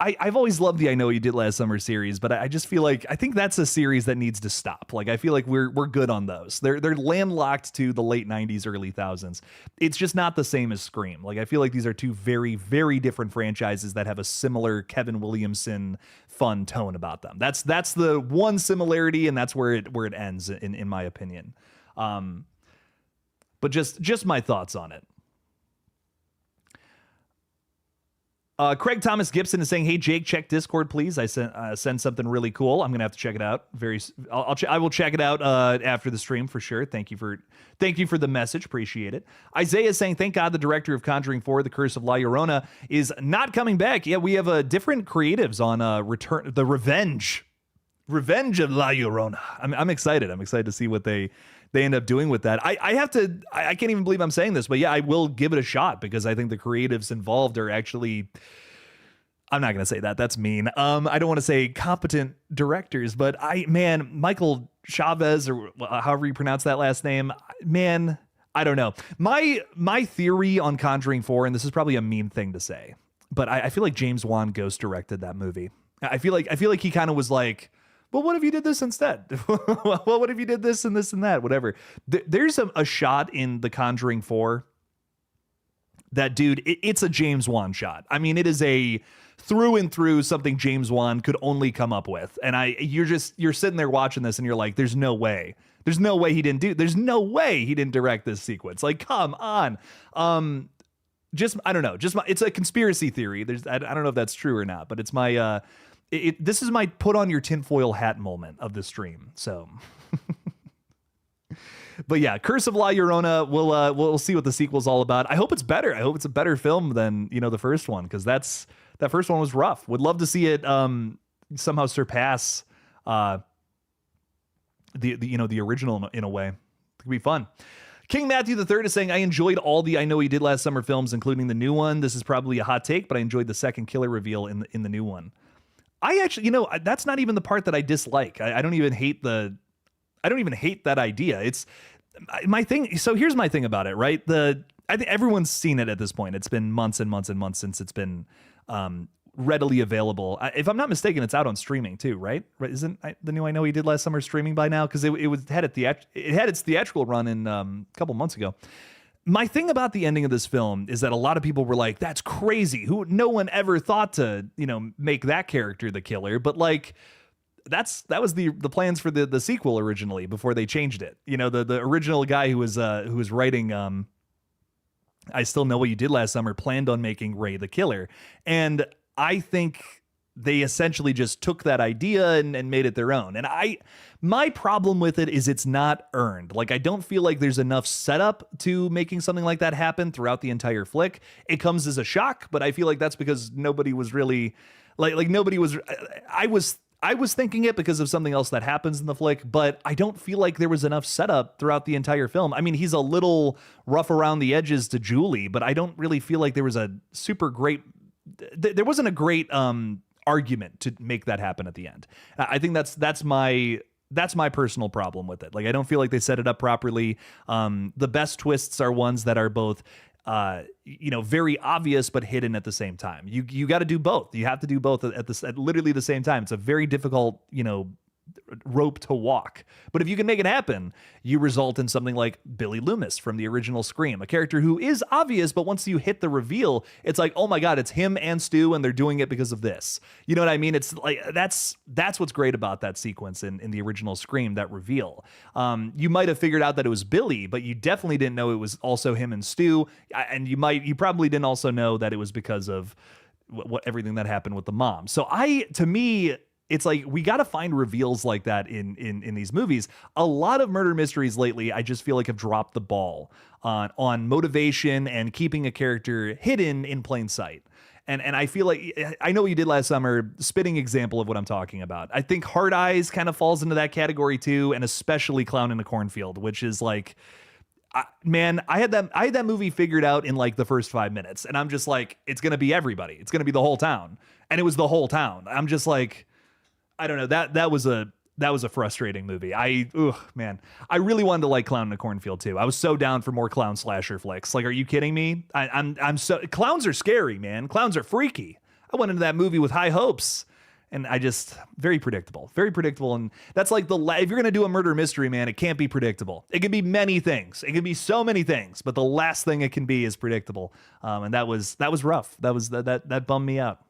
I've always loved the I Know What You Did Last Summer series, but I just feel like I think that's a series that needs to stop. Like I feel like we're good on those. They're landlocked to the late 90s, early thousands. It's just not the same as Scream. Like I feel like these are two very, very different franchises that have a similar Kevin Williamson fun tone about them. That's the one similarity, and that's where it ends in my opinion. But just my thoughts on it. Craig Thomas Gibson is saying, "Hey Jake, check Discord, please. I sent something really cool. I'm gonna have to check it out. I will check it out after the stream for sure. Thank you for the message. Appreciate it." Isaiah is saying, "Thank God the director of Conjuring 4: The Curse of La Llorona is not coming back." Yeah, we have different creatives on the Revenge of La Llorona. I'm excited. I'm excited to see what they end up doing with that. I can't even believe I'm saying this, but yeah, I will give it a shot because I think the creatives involved are actually, I'm not going to say that. That's mean. I don't want to say competent directors, but Michael Chavez, or however you pronounce that last name, man, I don't know. My theory on Conjuring 4, and this is probably a mean thing to say, but I feel like James Wan ghost directed that movie. I feel like he kind of was like, well, what if you did this instead? Well, what if you did this and this and that? Whatever. There's a shot in The Conjuring 4 that, dude, it's a James Wan shot. I mean, it is a through and through something James Wan could only come up with. And you're sitting there watching this and you're like, there's no way. There's no way he didn't direct this sequence. Like, come on. I don't know. It's a conspiracy theory. I don't know if that's true or not, but it's my, this is my put on your tinfoil hat moment of the stream. So, but yeah, Curse of La Llorona. We'll see what the sequel's all about. I hope it's better. I hope it's a better film than, the first one. Cause that first one was rough. Would love to see it, somehow surpass, the original in a way. It could be fun. King Matthew III is saying, I enjoyed all the I Know He Did Last Summer films, including the new one. This is probably a hot take, but I enjoyed the second killer reveal in the new one. I actually, that's not even the part that I dislike. I don't even hate that idea. It's my thing. So here's my thing about it, right? I think everyone's seen it at this point. It's been months and months and months since it's been readily available. If I'm not mistaken, it's out on streaming too, right? Isn't the new I Know He Did Last Summer streaming by now? Because it had its theatrical run in a couple months ago. My thing about the ending of this film is that a lot of people were like, "That's crazy. No one ever thought to make that character the killer." But like, that was the plans for the sequel originally before they changed it. The original guy who was writing I Still Know What You Did Last Summer planned on making Ray the killer, and I think they essentially just took that idea and made it their own. And my problem with it is it's not earned. Like, I don't feel like there's enough setup to making something like that happen throughout the entire flick. It comes as a shock, but I feel like that's because nobody was really I was thinking it because of something else that happens in the flick, but I don't feel like there was enough setup throughout the entire film. I mean, he's a little rough around the edges to Julie, but I don't really feel like there was a super great there wasn't a great argument to make that happen at the end. I think that's my personal problem with it. Like, I don't feel like they set it up properly. The best twists are ones that are both very obvious but hidden at the same time. You got to do both. You have to do both at literally the same time. It's a very difficult rope to walk. But if you can make it happen, you result in something like Billy Loomis from the original Scream, a character who is obvious, but once you hit the reveal, it's like, oh my God, it's him and Stu, and they're doing it because of this. You know what I mean? It's like, that's what's great about that sequence in the original Scream, that reveal. You might have figured out that it was Billy, but you definitely didn't know it was also him and Stu. And you probably didn't also know that it was because of what everything that happened with the mom. So to me, it's like, we got to find reveals like that in these movies. A lot of murder mysteries lately, I just feel like, have dropped the ball on motivation and keeping a character hidden in plain sight. And I feel like I Know What You Did Last Summer, spitting example of what I'm talking about. I think Hard Eyes kind of falls into that category too, and especially Clown in the Cornfield, which is like, man, I had that movie figured out in like the first 5 minutes, and I'm just like, it's gonna be everybody. It's gonna be the whole town, and it was the whole town. I'm just like, I don't know. That was a frustrating movie. I really wanted to like Clown in a Cornfield too. I was so down for more clown slasher flicks. Like, are you kidding me? Clowns are scary, man. Clowns are freaky. I went into that movie with high hopes, and very predictable. And that's like if you're gonna do a murder mystery, man, it can't be predictable. It can be many things. It can be so many things, but the last thing it can be is predictable. And that was rough. That bummed me out.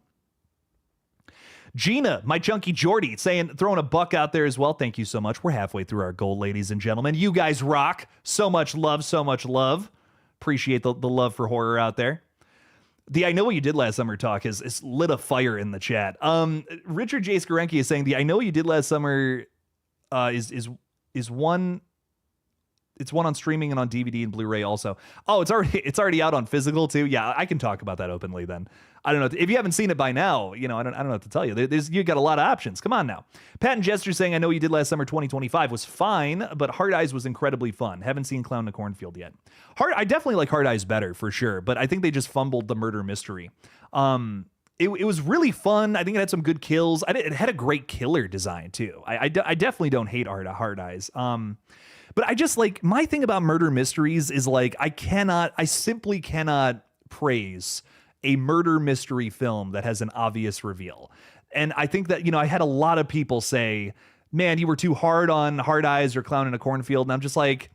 Gina, my chunky Jordy, throwing a buck out there as well. Thank you so much. We're halfway through our goal, ladies and gentlemen. You guys rock. So much love, so much love. Appreciate the love for horror out there. The I Know What You Did Last Summer talk is lit a fire in the chat. Richard J. Skarenki is saying the I Know What You Did Last Summer is one. It's one on streaming and on DVD and Blu-ray also. Oh, it's already out on physical too. Yeah, I can talk about that openly then. I don't know if you haven't seen it by now. I don't know what to tell you. You got a lot of options. Come on now. Pat and Jester saying I Know What You Did Last Summer 2025 was fine, but Hard Eyes was incredibly fun. Haven't seen Clown in the Cornfield yet. I definitely like Hard Eyes better for sure, but I think they just fumbled the murder mystery. It was really fun. I think it had some good kills. It had a great killer design too. I definitely don't hate Hard Eyes. But I just like, my thing about murder mysteries is like, I simply cannot praise a murder mystery film that has an obvious reveal. And I think that, I had a lot of people say, man, you were too hard on Hard Eyes or Clown in a Cornfield. And I'm just like,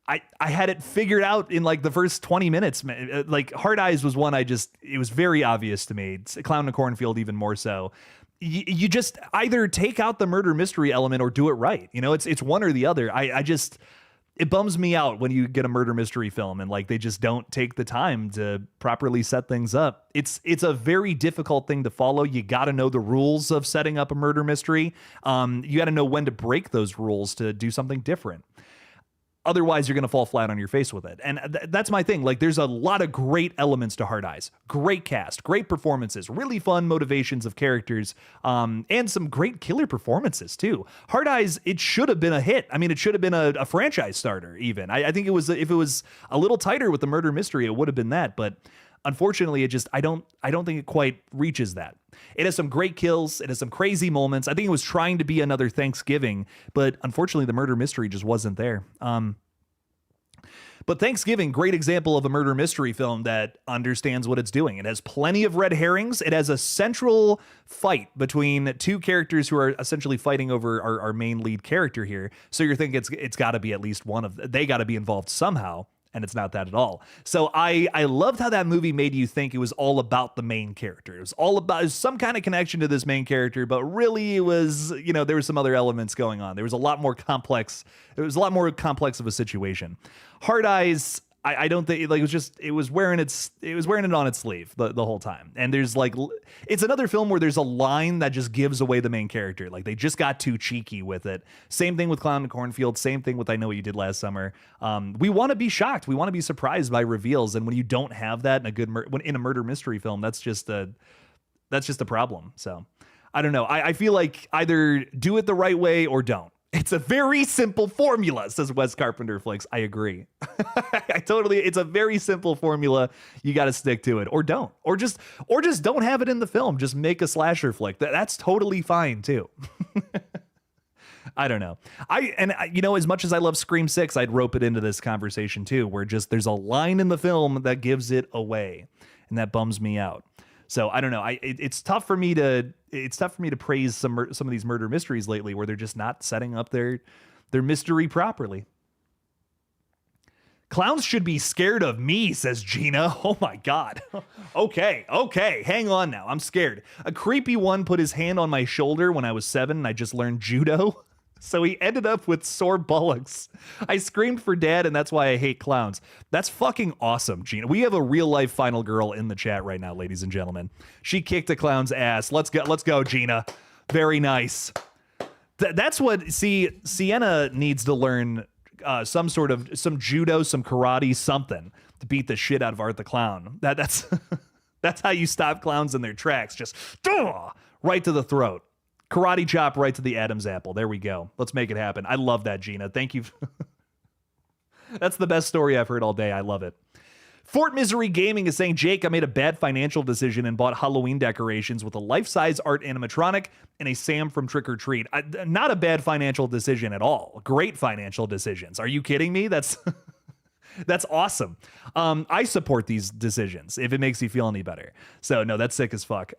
I had it figured out in like the first 20 minutes. Like Hard Eyes was one it was very obvious to me. Clown in a Cornfield even more so. You just either take out the murder mystery element or do it right. It's one or the other. It bums me out when you get a murder mystery film and like they just don't take the time to properly set things up. It's a very difficult thing to follow. You got to know the rules of setting up a murder mystery. You got to know when to break those rules to do something different. Otherwise, you're going to fall flat on your face with it. And that's my thing. Like, there's a lot of great elements to Hard Eyes. Great cast, great performances, really fun motivations of characters, and some great killer performances, too. Hard Eyes, it should have been a hit. I mean, it should have been a franchise starter, even. I think if it was a little tighter with the murder mystery, it would have been that. But unfortunately, I don't think it quite reaches that. It has some great kills. It has some crazy moments. I think it was trying to be another Thanksgiving, but unfortunately the murder mystery just wasn't there. But Thanksgiving, great example of a murder mystery film that understands what it's doing. It has plenty of red herrings. It has a central fight between two characters who are essentially fighting over our main lead character here. So you're thinking it's got to be at least they got to be involved somehow. And it's not that at all. So I loved how that movie made you think it was all about the main character. It was all about some kind of connection to this main character, but really it was, there were some other elements going on. There was a lot more complex. It was a lot more complex of a situation. Hard Eyes, I don't think like it was wearing it on its sleeve the whole time. And there's like, it's another film where there's a line that just gives away the main character. Like they just got too cheeky with it. Same thing with Clown in Cornfield. Same thing with I Know What You Did Last Summer. We want to be shocked. We want to be surprised by reveals. And when you don't have that in a murder mystery film, that's just a problem. So I don't know. I feel like either do it the right way or don't. It's a very simple formula, says Wes Carpenter Flicks. I agree. It's a very simple formula. You got to stick to it or don't, or just don't have it in the film. Just make a slasher flick. That's totally fine too. I don't know. As much as I love Scream 6, I'd rope it into this conversation too, where just there's a line in the film that gives it away and that bums me out. So I don't know. It's tough for me to praise some of these murder mysteries lately, where they're just not setting up their mystery properly. Clowns should be scared of me, says Gina. Oh my God. Okay, hang on now. I'm scared. A creepy one put his hand on my shoulder when I was 7 and I just learned judo. So he ended up with sore bullocks. I screamed for Dad, and that's why I hate clowns. That's fucking awesome, Gina. We have a real-life final girl in the chat right now, ladies and gentlemen. She kicked a clown's ass. Let's go, Gina. Very nice. That's what, Sienna needs to learn some judo, some karate, something to beat the shit out of Art the Clown. That's that's how you stop clowns in their tracks. Just right to the throat. Karate chop right to the Adam's apple. There we go. Let's make it happen. I love that, Gina. Thank you. That's the best story I've heard all day. I love it. Fort Misery Gaming is saying, Jake, I made a bad financial decision and bought Halloween decorations with a life-size art animatronic and a Sam from Trick or Treat. Not a bad financial decision at all. Great financial decisions. Are you kidding me? That's awesome. I support these decisions if it makes you feel any better. So no, that's sick as fuck.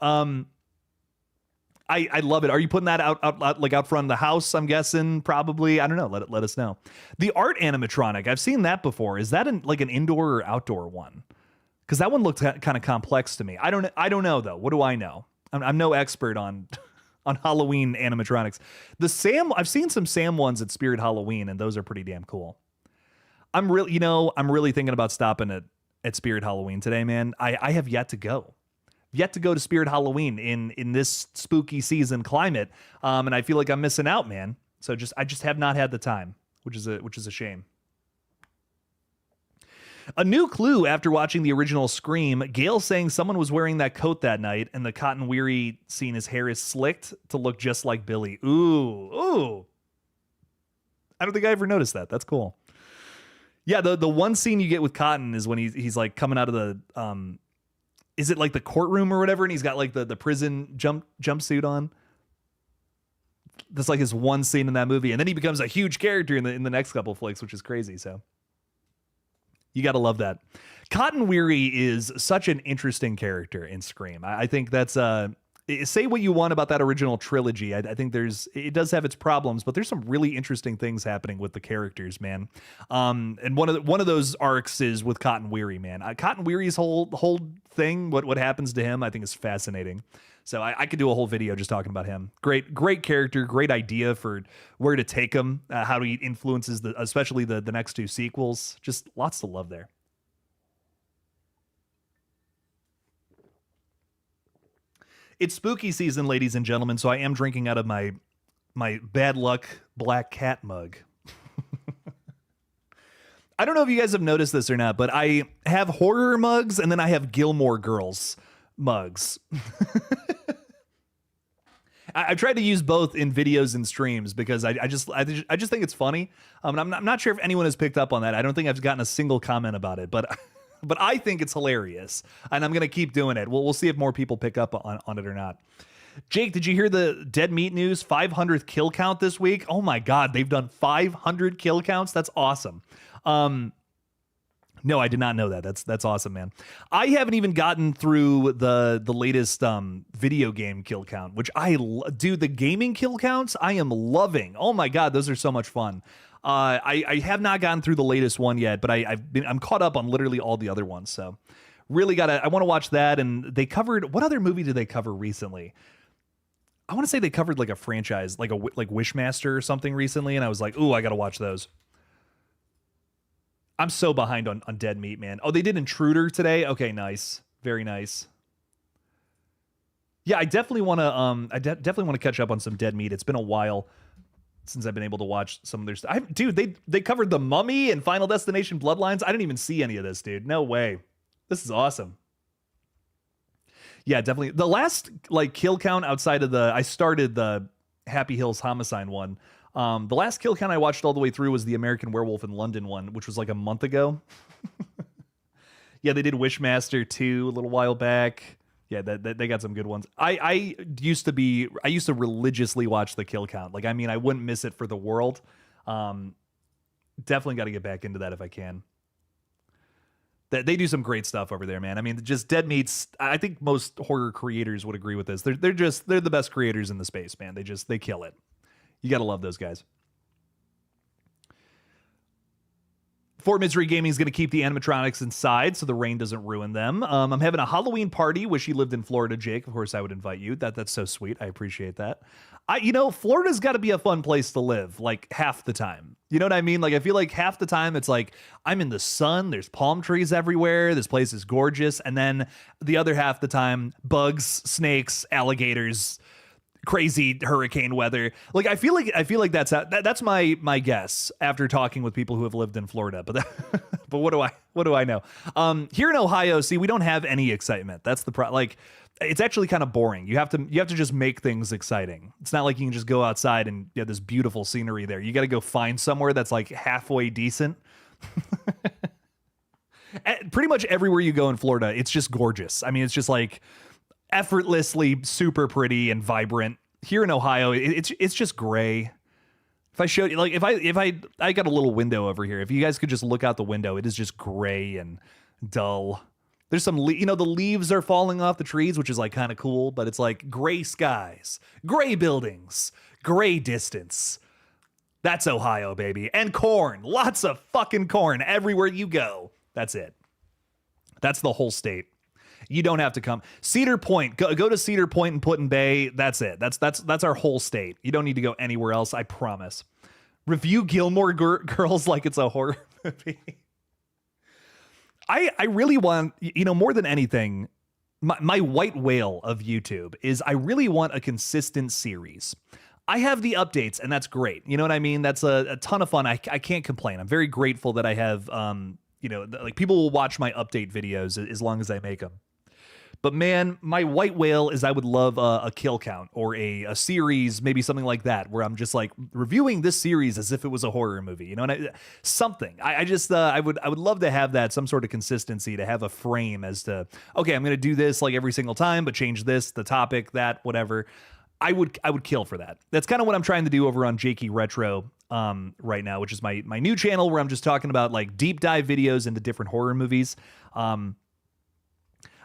I love it. Are you putting that out front of the house? I'm guessing probably. I don't know. Let us know. The art animatronic, I've seen that before. Is that an indoor or outdoor one? Because that one looked kind of complex to me. I don't know though. What do I know? I'm no expert on Halloween animatronics. I've seen some Sam ones at Spirit Halloween, and those are pretty damn cool. I'm really thinking about stopping at Spirit Halloween today, man. I have yet to go. Yet to go to Spirit Halloween in this spooky season climate, and I feel like I'm missing out, man. So I just have not had the time, which is a shame. A new clue after watching the original Scream, Gail saying someone was wearing that coat that night, and the Cotton Weary scene his hair is slicked to look just like Billy. Ooh. I don't think I ever noticed that. That's cool. Yeah, the one scene you get with Cotton is when he's like coming out of the is it like the courtroom or whatever? And he's got like the prison jumpsuit on. That's like his one scene in that movie. And then he becomes a huge character in the next couple flicks, which is crazy. So you got to love that. Cotton Weary is such an interesting character in Scream. I think that's say what you want about that original trilogy. I think it does have its problems, but there's some really interesting things happening with the characters, man. And one of those arcs is with Cotton Weary, man. Cotton Weary's whole thing, what happens to him, I think is fascinating. So I could do a whole video just talking about him. Great character, great idea for where to take him, how he influences especially the next two sequels. Just lots to love there. It's spooky season, ladies and gentlemen, so I am drinking out of my bad luck black cat mug. I don't know if you guys have noticed this or not, but I have horror mugs and then I have Gilmore Girls mugs. I tried to use both in videos and streams because I just think it's funny. I'm not sure if anyone has picked up on that. I don't think I've gotten a single comment about it, but I think it's hilarious, and I'm going to keep doing it. We'll see if more people pick up on it or not. Jake, did you hear the Dead Meat news? 500 kill count this week. Oh my God, they've done 500 kill counts. That's awesome. No, I did not know that. That's awesome, man. I haven't even gotten through the latest video game kill count, which do the gaming kill counts. I am loving. Oh my God, those are so much fun. I have not gotten through the latest one yet, but I'm caught up on literally all the other ones. So really I want to watch that. And they covered, what other movie did they cover recently? I want to say they covered like a franchise, like Wishmaster or something recently. And I was like, ooh, I got to watch those. I'm so behind on Dead Meat, man. Oh, they did Intruder today. Okay, nice. Very nice. Yeah, I definitely want to catch up on some Dead Meat. It's been a while since I've been able to watch some of their stuff. Dude, they covered The Mummy and Final Destination Bloodlines. I didn't even see any of this, dude. No way. This is awesome. Yeah, definitely. The last kill count outside of I started the Happy Hills Homicide one. The last kill count I watched all the way through was the American Werewolf in London one, which was like a month ago. Yeah, they did Wishmaster 2 a little while back. Yeah, they got some good ones. I used to religiously watch the kill count. I wouldn't miss it for the world. Definitely got to get back into that if I can. They do some great stuff over there, man. I mean, just Dead Meats. I think most horror creators would agree with this. They're the best creators in the space, man. They kill it. You got to love those guys. Fort Misery Gaming is going to keep the animatronics inside so the rain doesn't ruin them. I'm having a Halloween party. Wish you lived in Florida, Jake. Of course, I would invite you. That's so sweet. I appreciate that. Florida's got to be a fun place to live, half the time. You know what I mean? I feel like half the time it's I'm in the sun. There's palm trees everywhere. This place is gorgeous. And then the other half the time, bugs, snakes, alligators, crazy hurricane weather. I feel like that's my guess after talking with people who have lived in Florida. But but what do I know? Here in Ohio, see, we don't have any excitement. That's the it's actually kind of boring. You have to just make things exciting. It's not like you can just go outside and you have this beautiful scenery there. You got to go find somewhere that's halfway decent. Pretty much everywhere you go in Florida, it's just gorgeous. I mean, it's just effortlessly super pretty and vibrant. Here in Ohio, it's just gray. If I showed you, if I got a little window over here, if you guys could just look out the window, it is just gray and dull. There's some, the leaves are falling off the trees, which is kind of cool, but it's gray skies, gray buildings, gray distance. That's Ohio, baby. And corn, lots of fucking corn everywhere you go. That's it. That's the whole state. You don't have to come. Cedar Point. Go to Cedar Point and Put-in Bay. That's it. That's our whole state. You don't need to go anywhere else. I promise. Review Gilmore Girls like it's a horror movie. I really want, more than anything, my white whale of YouTube is I really want a consistent series. I have the updates, and that's great. You know what I mean? That's a ton of fun. I can't complain. I'm very grateful that I have, people will watch my update videos as long as I make them. But man, my white whale is I would love a kill count or a series, maybe something like that, where I'm just reviewing this series as if it was a horror movie, something. I would love to have that, some sort of consistency, to have a frame as to, okay, I'm going to do this every single time, but change this, the topic, that, whatever. I would kill for that. That's kind of what I'm trying to do over on Jakey Retro right now, which is my new channel where I'm just talking about deep dive videos into different horror movies.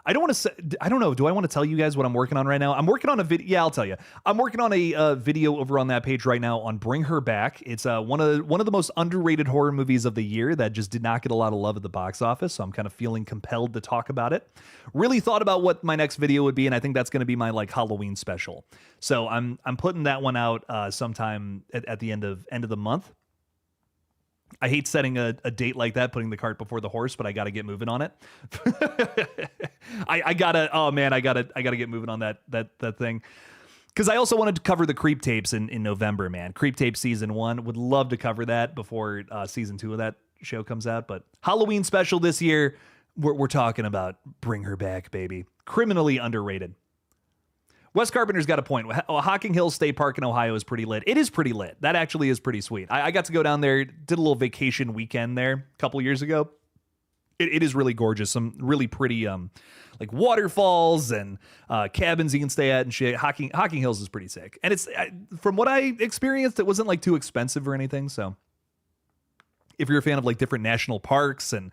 I don't want to say, I don't know. Do I want to tell you guys what I'm working on right now? I'm working on a video. Yeah, I'll tell you. I'm working on a video over on that page right now on Bring Her Back. It's one of the most underrated horror movies of the year that just did not get a lot of love at the box office. So I'm kind of feeling compelled to talk about it. Really thought about what my next video would be, and I think that's going to be my like Halloween special. So I'm putting that one out sometime at the end of the month. I hate setting a date like that, putting the cart before the horse, but I got to get moving on it. I gotta get moving on that thing. Because I also wanted to cover the Creep Tapes in November, man. Creep Tape season 1. Would love to cover that before season 2 of that show comes out. But Halloween special this year, we're talking about Bring Her Back, baby. Criminally underrated. Wes Carpenter's got a point. Hocking Hills State Park in Ohio is pretty lit. It is pretty lit. That actually is pretty sweet. I got to go down there, did a little vacation weekend there a couple years ago. It is really gorgeous. Some really pretty like waterfalls and cabins you can stay at and shit. Hocking Hills is pretty sick. And it's from what I experienced, it wasn't like too expensive or anything. So if you're a fan of like different national parks and,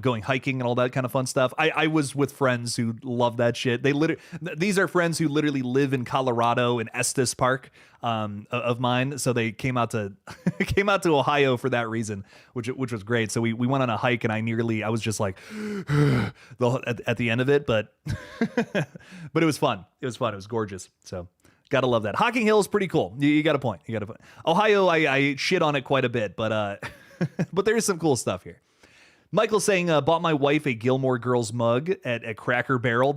going hiking and all that kind of fun stuff, I was with friends who love that shit. These are friends who literally live in Colorado in Estes Park of mine. So they came out to Ohio for that reason, which was great. So we went on a hike and I was just like at the end of it, but but it was fun. It was gorgeous. So gotta love that. Hocking Hill is pretty cool. You got a point. Ohio, I shit on it quite a bit, but but there is some cool stuff here. Michael's saying, bought my wife a Gilmore Girls mug at Cracker Barrel.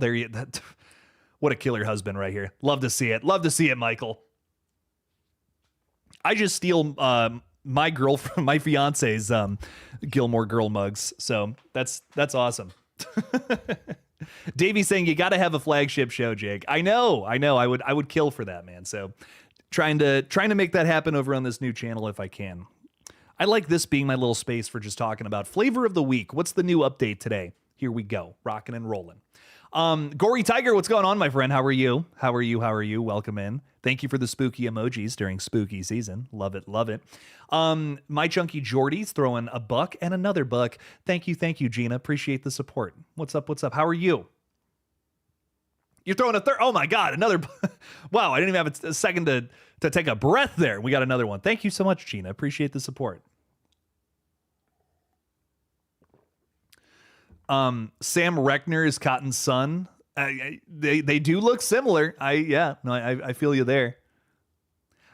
What a killer husband right here. Love to see it, Michael. I just steal my girlfriend, my fiance's Gilmore Girl mugs. So that's awesome. Davey's saying you got to have a flagship show, Jake. I know. I would kill for that, man. So trying to make that happen over on this new channel if I can. I like this being my little space for just talking about flavor of the week. What's the new update today? Here we go. Rocking and rolling. Gory Tiger, what's going on, my friend? How are you? Welcome in. Thank you for the spooky emojis during spooky season. Love it. My Chunky Jordy's throwing a buck and another buck. Thank you, Gina. Appreciate the support. What's up? How are you? You're throwing a third. Oh my God, another. Wow, I didn't even have a second to take a breath there. We got another one. Thank you so much, Gina. Appreciate the support. Sam Reckner is Cotton's son. They do look similar. I feel you there.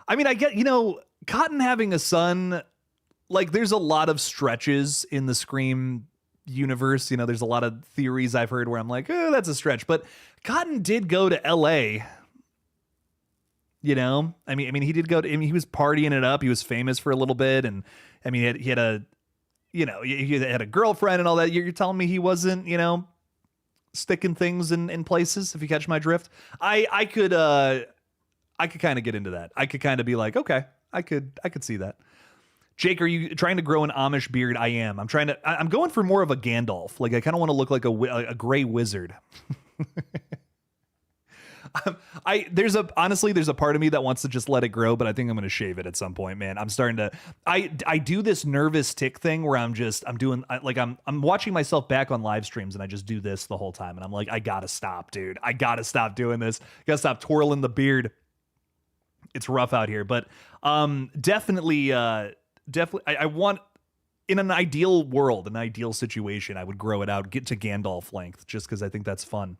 I mean, I get, Cotton having a son, like there's a lot of stretches in the Scream universe. There's a lot of theories I've heard where I'm like, oh, that's a stretch. But Cotton did go to LA. He did go to, he was partying it up. He was famous for a little bit. And he had a girlfriend and all that. You're telling me he wasn't, sticking things in places, if you catch my drift. I could kind of get into that. I could kind of be like, okay, I could see that. Jake, are you trying to grow an Amish beard? I am. I'm going for more of a Gandalf. Like I kind of want to look like a gray wizard. There's a part of me that wants to just let it grow, but I think I'm going to shave it at some point, man. I'm starting to, I do this nervous tick thing where I'm watching myself back on live streams and I just do this the whole time. And I'm like, I gotta stop, dude. I gotta stop doing this. Gotta stop twirling the beard. It's rough out here, but definitely, I want, in an ideal world, an ideal situation, I would grow it out, get to Gandalf length, just because I think that's fun.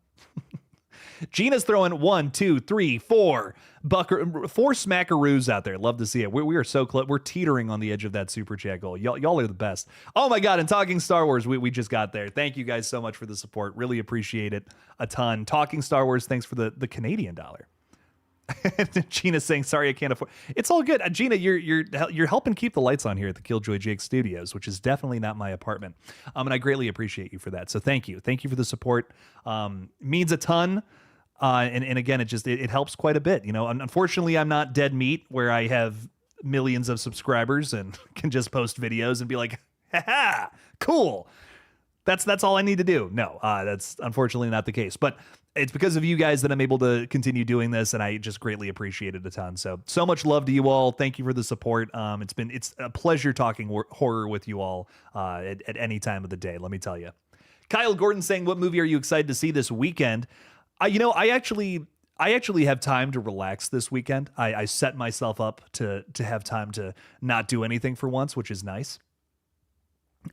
Gina's throwing 1, 2, 3, 4 smackaroos out there. Love to see it. We are so close. We're teetering on the edge of that super chat goal. Y'all are the best. Oh my God. And talking Star Wars, we just got there. Thank you guys so much for the support. Really appreciate it a ton. Talking Star Wars, thanks for the Canadian dollar. Gina's saying, sorry, I can't afford. It's all good. Gina, you're helping keep the lights on here at the KillJoy Jake Studios, which is definitely not my apartment. And I greatly appreciate you for that. So thank you. Thank you for the support. Means a ton. And again, it helps quite a bit. Unfortunately, I'm not dead meat where I have millions of subscribers and can just post videos and be like, ha, cool. That's all I need to do. No, that's unfortunately not the case. But it's because of you guys that I'm able to continue doing this, and I just greatly appreciate it a ton. So much love to you all. Thank you for the support. It's a pleasure talking horror with you all at any time of the day, let me tell you. Kyle Gordon saying, what movie are you excited to see this weekend? I actually have time to relax this weekend. I set myself up to have time to not do anything for once, which is nice.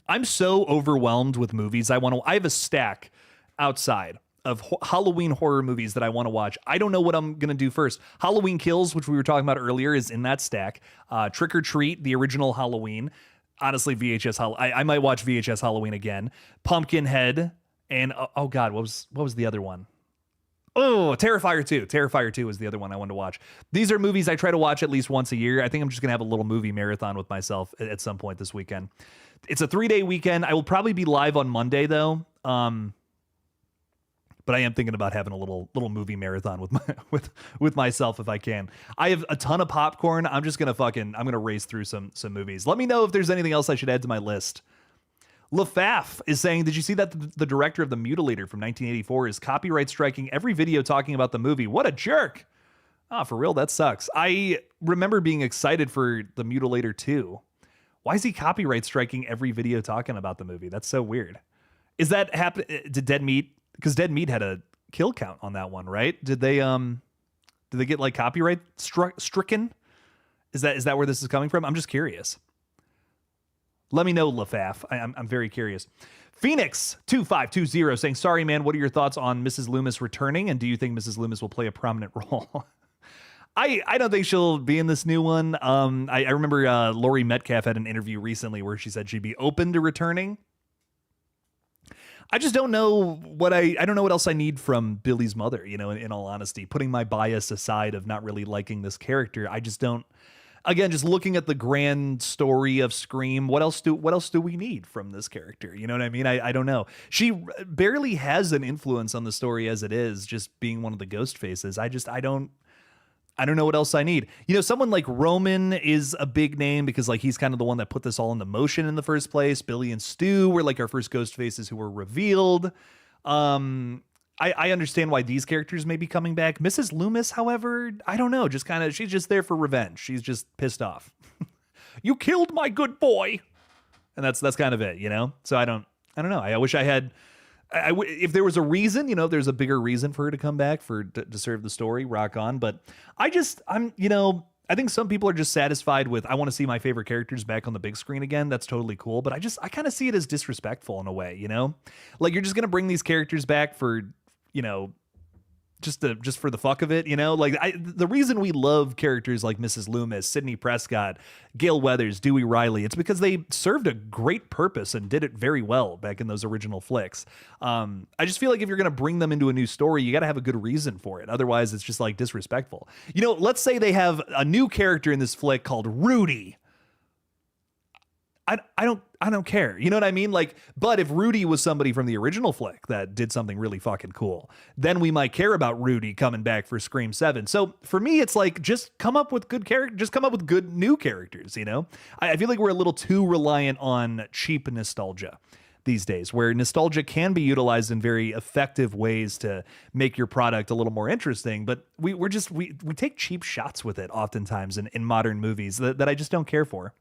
I'm so overwhelmed with movies. I have a stack outside of Halloween horror movies that I want to watch. I don't know what I'm going to do first. Halloween Kills, which we were talking about earlier, is in that stack. Trick or Treat, the original Halloween. Honestly, I might watch VHS Halloween again. Pumpkinhead, and oh god, what was the other one? Oh, Terrifier 2. Terrifier 2 is the other one I wanted to watch. These are movies I try to watch at least once a year. I think I'm just going to have a little movie marathon with myself at some point this weekend. It's a 3-day weekend. I will probably be live on Monday though. But I am thinking about having a little movie marathon with myself if I can. I have a ton of popcorn. I'm just gonna I'm gonna race through some movies. Let me know if there's anything else I should add to my list. LaFaf is saying, did you see that the director of The Mutilator from 1984 is copyright striking every video talking about the movie? What a jerk. Ah, for real, that sucks. I remember being excited for The Mutilator 2. Why is he copyright striking every video talking about the movie? That's so weird. Is that happen? Did Dead Meat? Because Dead Meat had a kill count on that one, right? Did they get like copyright stricken? Is that where this is coming from? I'm just curious. Let me know, LaFaf. I'm very curious. Phoenix 2520 saying, sorry, man, what are your thoughts on Mrs. Loomis returning? And do you think Mrs. Loomis will play a prominent role? I don't think she'll be in this new one. I remember Laurie Metcalf had an interview recently where she said she'd be open to returning. I just don't know I don't know what else I need from Billy's mother, in all honesty. Putting my bias aside of not really liking this character, I just don't. Again, just looking at the grand story of Scream, what else do we need from this character? You know what I mean? I don't know. She barely has an influence on the story as it is, just being one of the ghost faces. I don't know what else I need. Someone like Roman is a big name because like he's kind of the one that put this all into motion in the first place. Billy and Stu were like our first ghost faces who were revealed. I understand why these characters may be coming back. Mrs. Loomis, however, I don't know. She's just there for revenge. She's just pissed off. You killed my good boy, and that's kind of it, So I don't know. I wish I had. If there was a reason, if there's a bigger reason for her to come back to serve the story, rock on. But I think some people are just satisfied with, I want to see my favorite characters back on the big screen again. That's totally cool. But I kind of see it as disrespectful in a way, like you're just going to bring these characters back for, just for the fuck of it, the reason we love characters like Mrs. Loomis, Sidney Prescott, Gale Weathers, Dewey Riley, it's because they served a great purpose and did it very well back in those original flicks. I just feel like if you're going to bring them into a new story, you got to have a good reason for it. Otherwise, it's just like disrespectful. Let's say they have a new character in this flick called Rudy. I don't care. You know what I mean? Like, but if Rudy was somebody from the original flick that did something really fucking cool, then we might care about Rudy coming back for Scream 7. So for me, it's like, just come up with good characters, just come up with good new characters, I feel like we're a little too reliant on cheap nostalgia these days, where nostalgia can be utilized in very effective ways to make your product a little more interesting. But we take cheap shots with it oftentimes in modern movies that I just don't care for.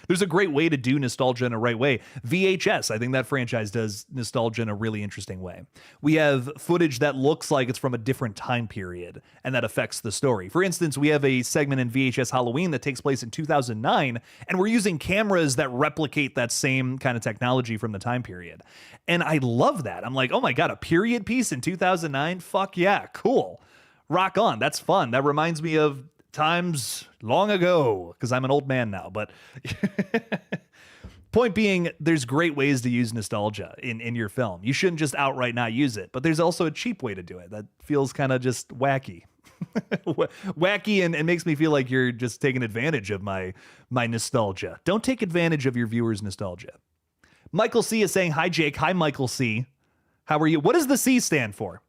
There's a great way to do nostalgia in a right way. VHS, I think that franchise does nostalgia in a really interesting way. We have footage that looks like it's from a different time period, and that affects the story. For instance, we have a segment in VHS Halloween that takes place in 2009, and we're using cameras that replicate that same kind of technology from the time period. And I love that. I'm like, oh my God, a period piece in 2009? Fuck yeah, cool. Rock on. That's fun. That reminds me of times long ago, because I'm an old man now, but point being, there's great ways to use nostalgia in your film. You shouldn't just outright not use it, but there's also a cheap way to do it that feels kind of just wacky. Wacky and makes me feel like you're just taking advantage of my nostalgia. Don't take advantage of your viewers' nostalgia. Michael C is saying, hi Jake. Hi Michael C. How are you? What does the C stand for?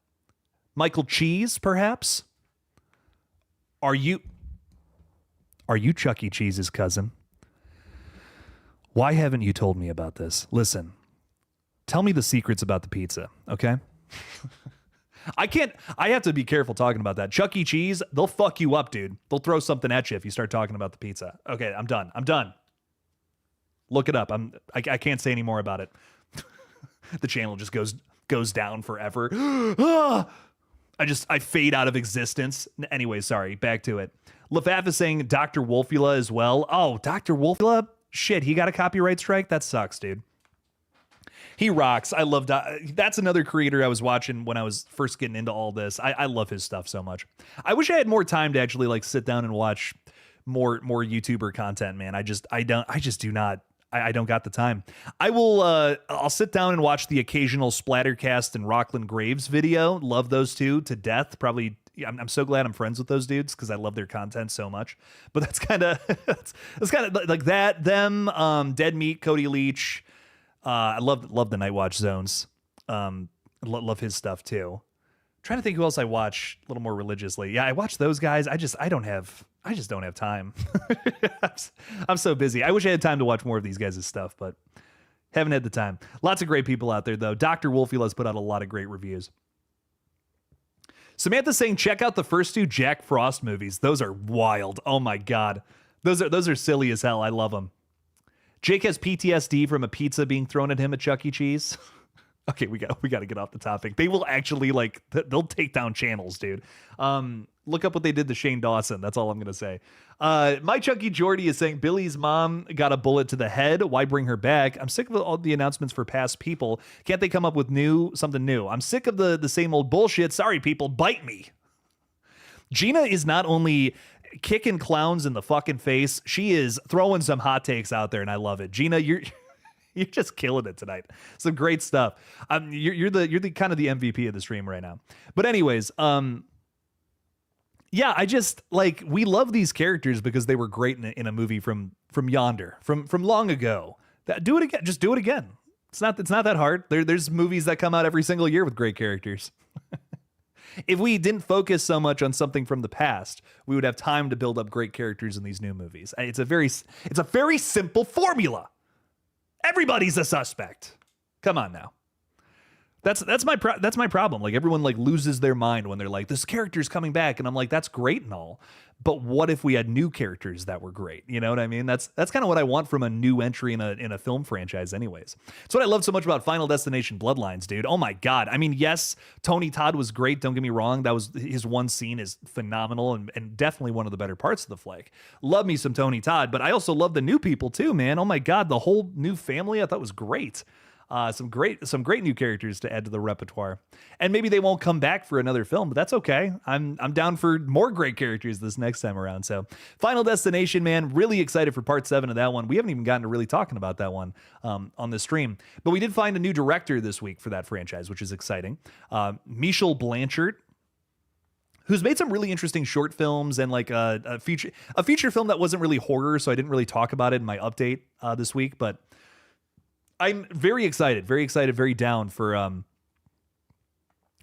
Michael Cheese, perhaps? Are you Chuck E. Cheese's cousin? Why haven't you told me about this? Listen, tell me the secrets about the pizza, okay? I have to be careful talking about that. Chuck E. Cheese, they'll fuck you up, dude. They'll throw something at you if you start talking about the pizza. Okay, I'm done. Look it up. I can't say any more about it. The channel just goes down forever. Ah! I fade out of existence. Anyway, sorry, back to it. Lafaf is saying Dr. Wolfula as well. Oh, Dr. Wolfula? Shit, he got a copyright strike? That sucks, dude. He rocks. I love that's another creator I was watching when I was first getting into all this. I love his stuff so much. I wish I had more time to actually like sit down and watch more YouTuber content, man. I don't got the time. I'll sit down and watch the occasional Splattercast and Rockland Graves video. Love those two to death. Probably I'm so glad I'm friends with those dudes because I love their content so much. But that's kind of that's kind of like that. Them, Dead Meat, Cody Leach. I love the Nightwatch Zones. Love his stuff too. Trying to think who else I watch a little more religiously. Yeah, I watch those guys. I just don't have time. I'm so busy. I wish I had time to watch more of these guys' stuff, but haven't had the time. Lots of great people out there though. Dr. Wolfula's put out a lot of great reviews. Samantha's saying check out the first two Jack Frost movies. Those are wild. Oh my god. Those are silly as hell. I love them. Jake has PTSD from a pizza being thrown at him at Chuck E. Cheese. Okay, we got to get off the topic. They will actually they'll take down channels, dude. Look up what they did to Shane Dawson. That's all I'm gonna say. My Chunky Jordy is saying Billy's mom got a bullet to the head. Why bring her back? I'm sick of all the announcements for past people. Can't they come up with something new? I'm sick of the same old bullshit. Sorry, people, bite me. Gina is not only kicking clowns in the fucking face, she is throwing some hot takes out there, and I love it. Gina, you're just killing it tonight. Some great stuff. You're the kind of the MVP of the stream right now. But anyways, yeah, I just we love these characters because they were great in a movie from yonder, from long ago. Do it again. Just do it again. It's not that hard. There's movies that come out every single year with great characters. If we didn't focus so much on something from the past, we would have time to build up great characters in these new movies. It's a very simple formula. Everybody's a suspect. Come on now. That's my problem. Like everyone loses their mind when they're like, this character's coming back, and I'm like, that's great and all, but what if we had new characters that were great? You know what I mean? That's kind of what I want from a new entry in a film franchise anyways. It's what I love so much about Final Destination Bloodlines, dude. Oh my god. I mean, yes, Tony Todd was great, don't get me wrong. That was his one scene is phenomenal and definitely one of the better parts of the flick. Love me some Tony Todd, but I also love the new people too, man. Oh my god, the whole new family I thought was great. Some great new characters to add to the repertoire, and maybe they won't come back for another film, but that's okay. I'm down for more great characters this next time around. So, Final Destination, man, really excited for part 7 of that one. We haven't even gotten to really talking about that one on the stream, but we did find a new director this week for that franchise, which is exciting. Michel Blanchard, who's made some really interesting short films and a feature film that wasn't really horror, so I didn't really talk about it in my update this week, but I'm very excited, very down for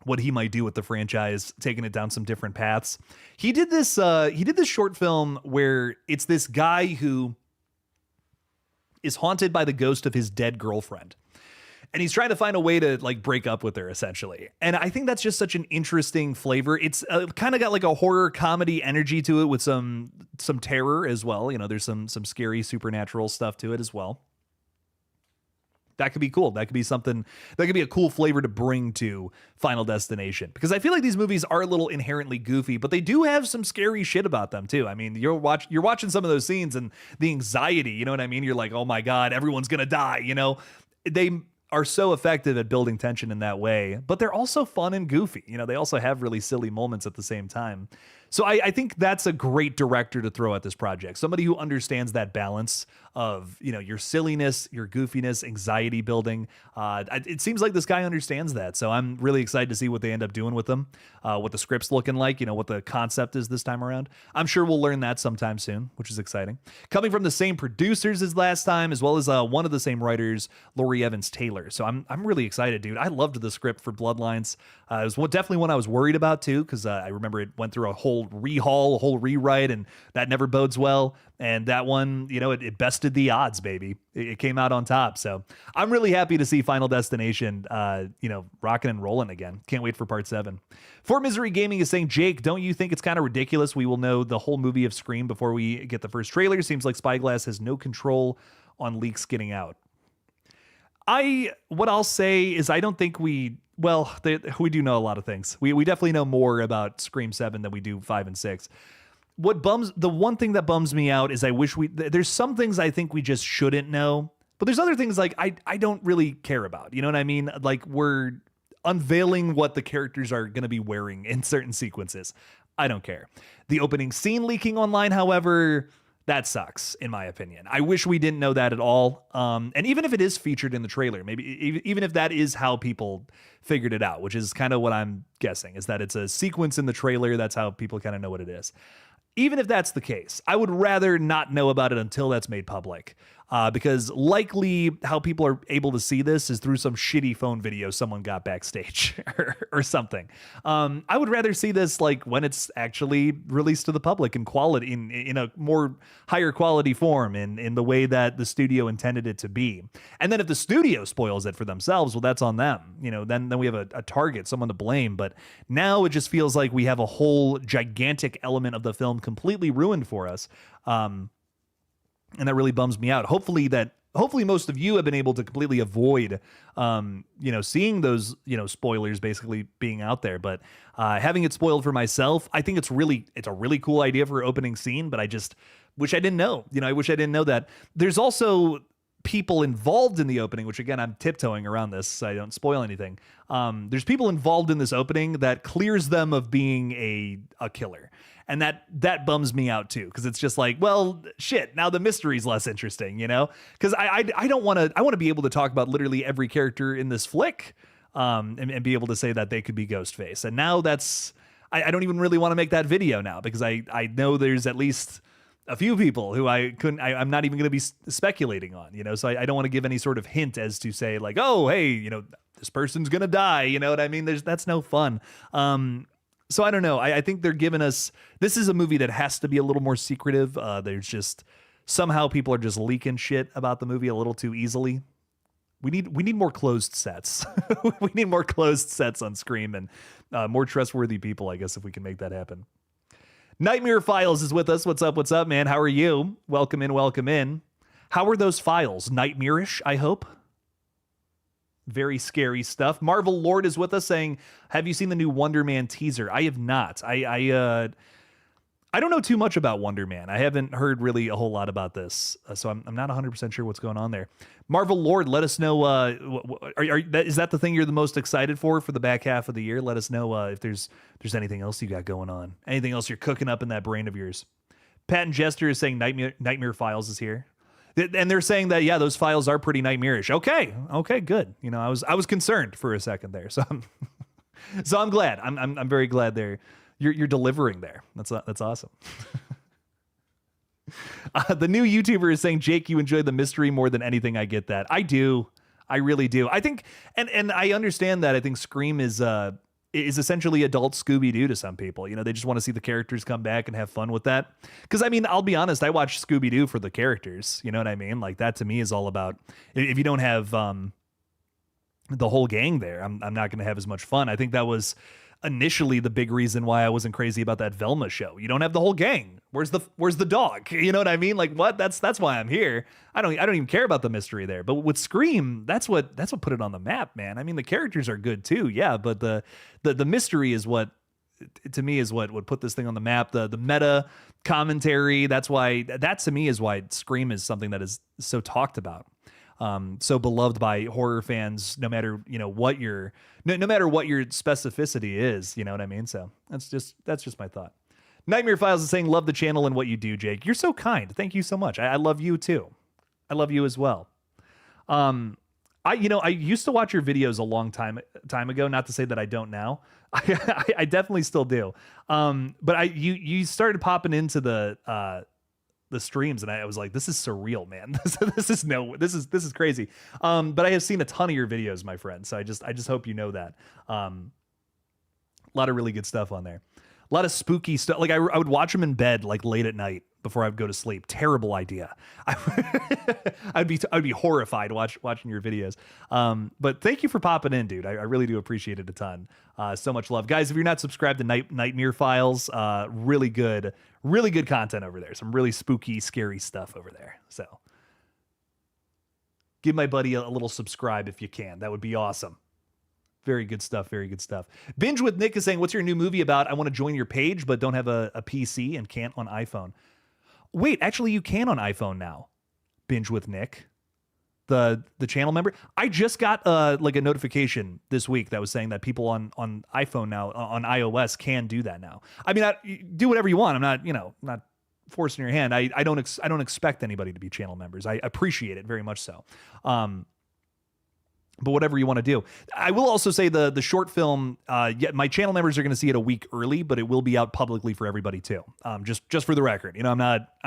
what he might do with the franchise, taking it down some different paths. He did this short film where it's this guy who is haunted by the ghost of his dead girlfriend. And he's trying to find a way to break up with her, essentially. And I think that's just such an interesting flavor. It's kind of got a horror comedy energy to it with some terror as well. You know, there's some scary supernatural stuff to it as well. That could be cool. That could be something that could be a cool flavor to bring to Final Destination, because I feel like these movies are a little inherently goofy, but they do have some scary shit about them too. I mean, you're watching some of those scenes and the anxiety, you know what I mean? You're like, oh my God, everyone's going to die. You know, they are so effective at building tension in that way, but they're also fun and goofy. You know, they also have really silly moments at the same time. So I think that's a great director to throw at this project. Somebody who understands that balance of, you know, your silliness, your goofiness, anxiety building. It seems like this guy understands that. So I'm really excited to see what they end up doing with them, what the script's looking like, you know, what the concept is this time around. I'm sure we'll learn that sometime soon, which is exciting. Coming from the same producers as last time, as well as one of the same writers, Laurie Evans Taylor. So I'm really excited, dude. I loved the script for Bloodlines. It was definitely one I was worried about too, because I remember it went through a whole rehaul, a whole rewrite, and that never bodes well. And that one, you know, it bested the odds, baby. It came out on top. So I'm really happy to see Final Destination, you know, rocking and rolling again. Can't wait for part 7. For Misery Gaming is saying, Jake, don't you think it's kind of ridiculous we will know the whole movie of Scream before we get the first trailer? Seems like Spyglass has no control on leaks getting out. What I'll say is I don't think we do know a lot of things. We definitely know more about Scream 7 than we do 5 and 6. The one thing that bums me out is I wish there's some things I think we just shouldn't know, but there's other things like I don't really care about. You know what I mean? Like we're unveiling what the characters are going to be wearing in certain sequences. I don't care. The opening scene leaking online, however, that sucks, in my opinion. I wish we didn't know that at all. And even if it is featured in the trailer, maybe even if that is how people figured it out, which is kind of what I'm guessing, is that it's a sequence in the trailer. That's how people kind of know what it is. Even if that's the case, I would rather not know about it until that's made public. Because likely how people are able to see this is through some shitty phone video someone got backstage or something. I would rather see this like when it's actually released to the public in quality, in a more higher quality form, in the way that the studio intended it to be. And then if the studio spoils it for themselves, well, that's on them. You know, then we have a target, someone to blame. But now it just feels like we have a whole gigantic element of the film completely ruined for us. And that really bums me out. Hopefully most of you have been able to completely avoid, seeing those, spoilers basically being out there. But having it spoiled for myself, I think it's a really cool idea for an opening scene. But I just wish I didn't know. I wish I didn't know that. There's also people involved in the opening, which again, I'm tiptoeing around this so I don't spoil anything. There's people involved in this opening that clears them of being a killer. And that bums me out too, because it's just like, well, shit, now the mystery's less interesting, because I want to be able to talk about literally every character in this flick, and be able to say that they could be Ghostface. And now I don't even really want to make that video now, because I know there's at least a few people who I'm not even going to be speculating on, so I don't want to give any sort of hint as to say like, oh, hey, this person's going to die. You know what I mean? That's no fun. So I don't know. I think they're giving us, this is a movie that has to be a little more secretive. There's just somehow people are just leaking shit about the movie a little too easily. We need more closed sets. We need more closed sets on Scream and more trustworthy people, I guess, if we can make that happen. Nightmare Files is with us. What's up, man? How are you? Welcome in. How are those files? Nightmarish, I hope. Very scary stuff. Marvel Lord is with us saying, have you seen the new Wonder Man teaser? I have not. I don't know too much about Wonder Man. I haven't heard really a whole lot about this, so I'm not 100% sure what's going on there. Marvel Lord, let us know. Is that the thing you're the most excited for the back half of the year? Let us know if there's anything else you got going on. Anything else you're cooking up in that brain of yours. Pat and Jester is saying Nightmare Files is here. And they're saying that, yeah, those files are pretty nightmarish. Okay, good. I was concerned for a second there, so I'm glad. I'm very glad you're delivering there. That's awesome. The new YouTuber is saying, Jake, you enjoy the mystery more than anything. I get that. I do. I really do. I think, and I understand that. I think Scream is essentially adult Scooby-Doo to some people. They just want to see the characters come back and have fun with that. Because, I'll be honest, I watch Scooby-Doo for the characters. You know what I mean? Like, that to me is all about, if you don't have the whole gang there, I'm not going to have as much fun. I think that was initially the big reason why I wasn't crazy about that Velma show. You don't have the whole gang. Where's the dog? You know what I mean? Like, what? That's why I'm here. I don't even care about the mystery there. But with Scream, that's what put it on the map, man. The characters are good too, yeah, but the mystery is what, to me, is what would put this thing on the map. The meta commentary, that to me is why Scream is something that is so talked about. So beloved by horror fans, no matter what your specificity is, you know what I mean. So that's just my thought. Nightmare Files is saying, love the channel and what you do, Jake. You're so kind. Thank you so much. I love you too. I love you as well. I used to watch your videos a long time ago. Not to say that I don't now. I definitely still do. But you started popping into the streams, and I was like, this is surreal, man. This is crazy. But I have seen a ton of your videos, my friend. So I just hope you know that. A lot of really good stuff on there. A lot of spooky stuff. Like I would watch them in bed, like late at night before I'd go to sleep. Terrible idea. I'd be horrified watching your videos. But thank you for popping in, dude. I really do appreciate it a ton. So much love, guys. If you're not subscribed to Nightmare Files, really good content over there. Some really spooky, scary stuff over there. So Give my buddy a little subscribe if you can. That would be awesome. Very good stuff. Very good stuff. Binge with Nick is saying, what's your new movie about? I want to join your page, but don't have a PC and can't on iPhone. Wait, actually, you can on iPhone now. Binge with Nick, the channel member. I just got like a notification this week that was saying that people on iPhone now, on iOS, can do that now. I mean, do whatever you want. I'm not, not forcing your hand. I don't expect anybody to be channel members. I appreciate it very much so. But whatever you want to do. I will also say the short film, my channel members are going to see it a week early, but it will be out publicly for everybody too. Just for the record, I'm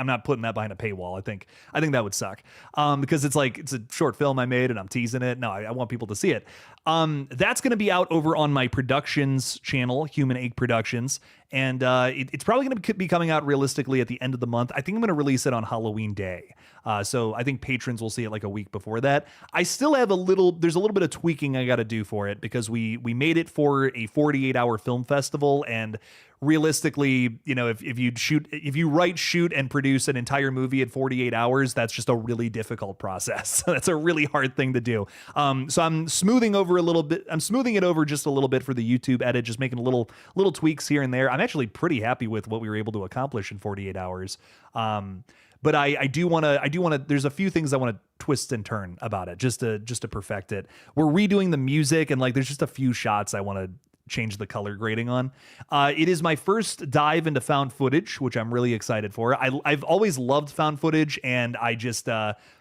not putting that behind a paywall. I think that would suck. Because it's a short film I made and I'm teasing it. No, I want people to see it. That's going to be out over on my productions channel, Human Egg Productions. And it's probably going to be coming out realistically at the end of the month. I think I'm going to release it on Halloween Day. So I think patrons will see it like a week before that. I still have there's a little bit of tweaking I got to do for it because we made it for a 48-hour film festival. And realistically, if you write, shoot, and produce an entire movie in 48 hours, that's just a really difficult process. That's a really hard thing to do. So I'm smoothing over a little bit. I'm smoothing it over just a little bit for the YouTube edit, just making little tweaks here and there. I'm actually pretty happy with what we were able to accomplish in 48 hours. But I do want to, there's a few things I want to twist and turn about it just to perfect it. We're redoing the music and there's just a few shots I want to change the color grading on. It is my first dive into found footage, which I'm really excited for. I've always loved found footage, and I just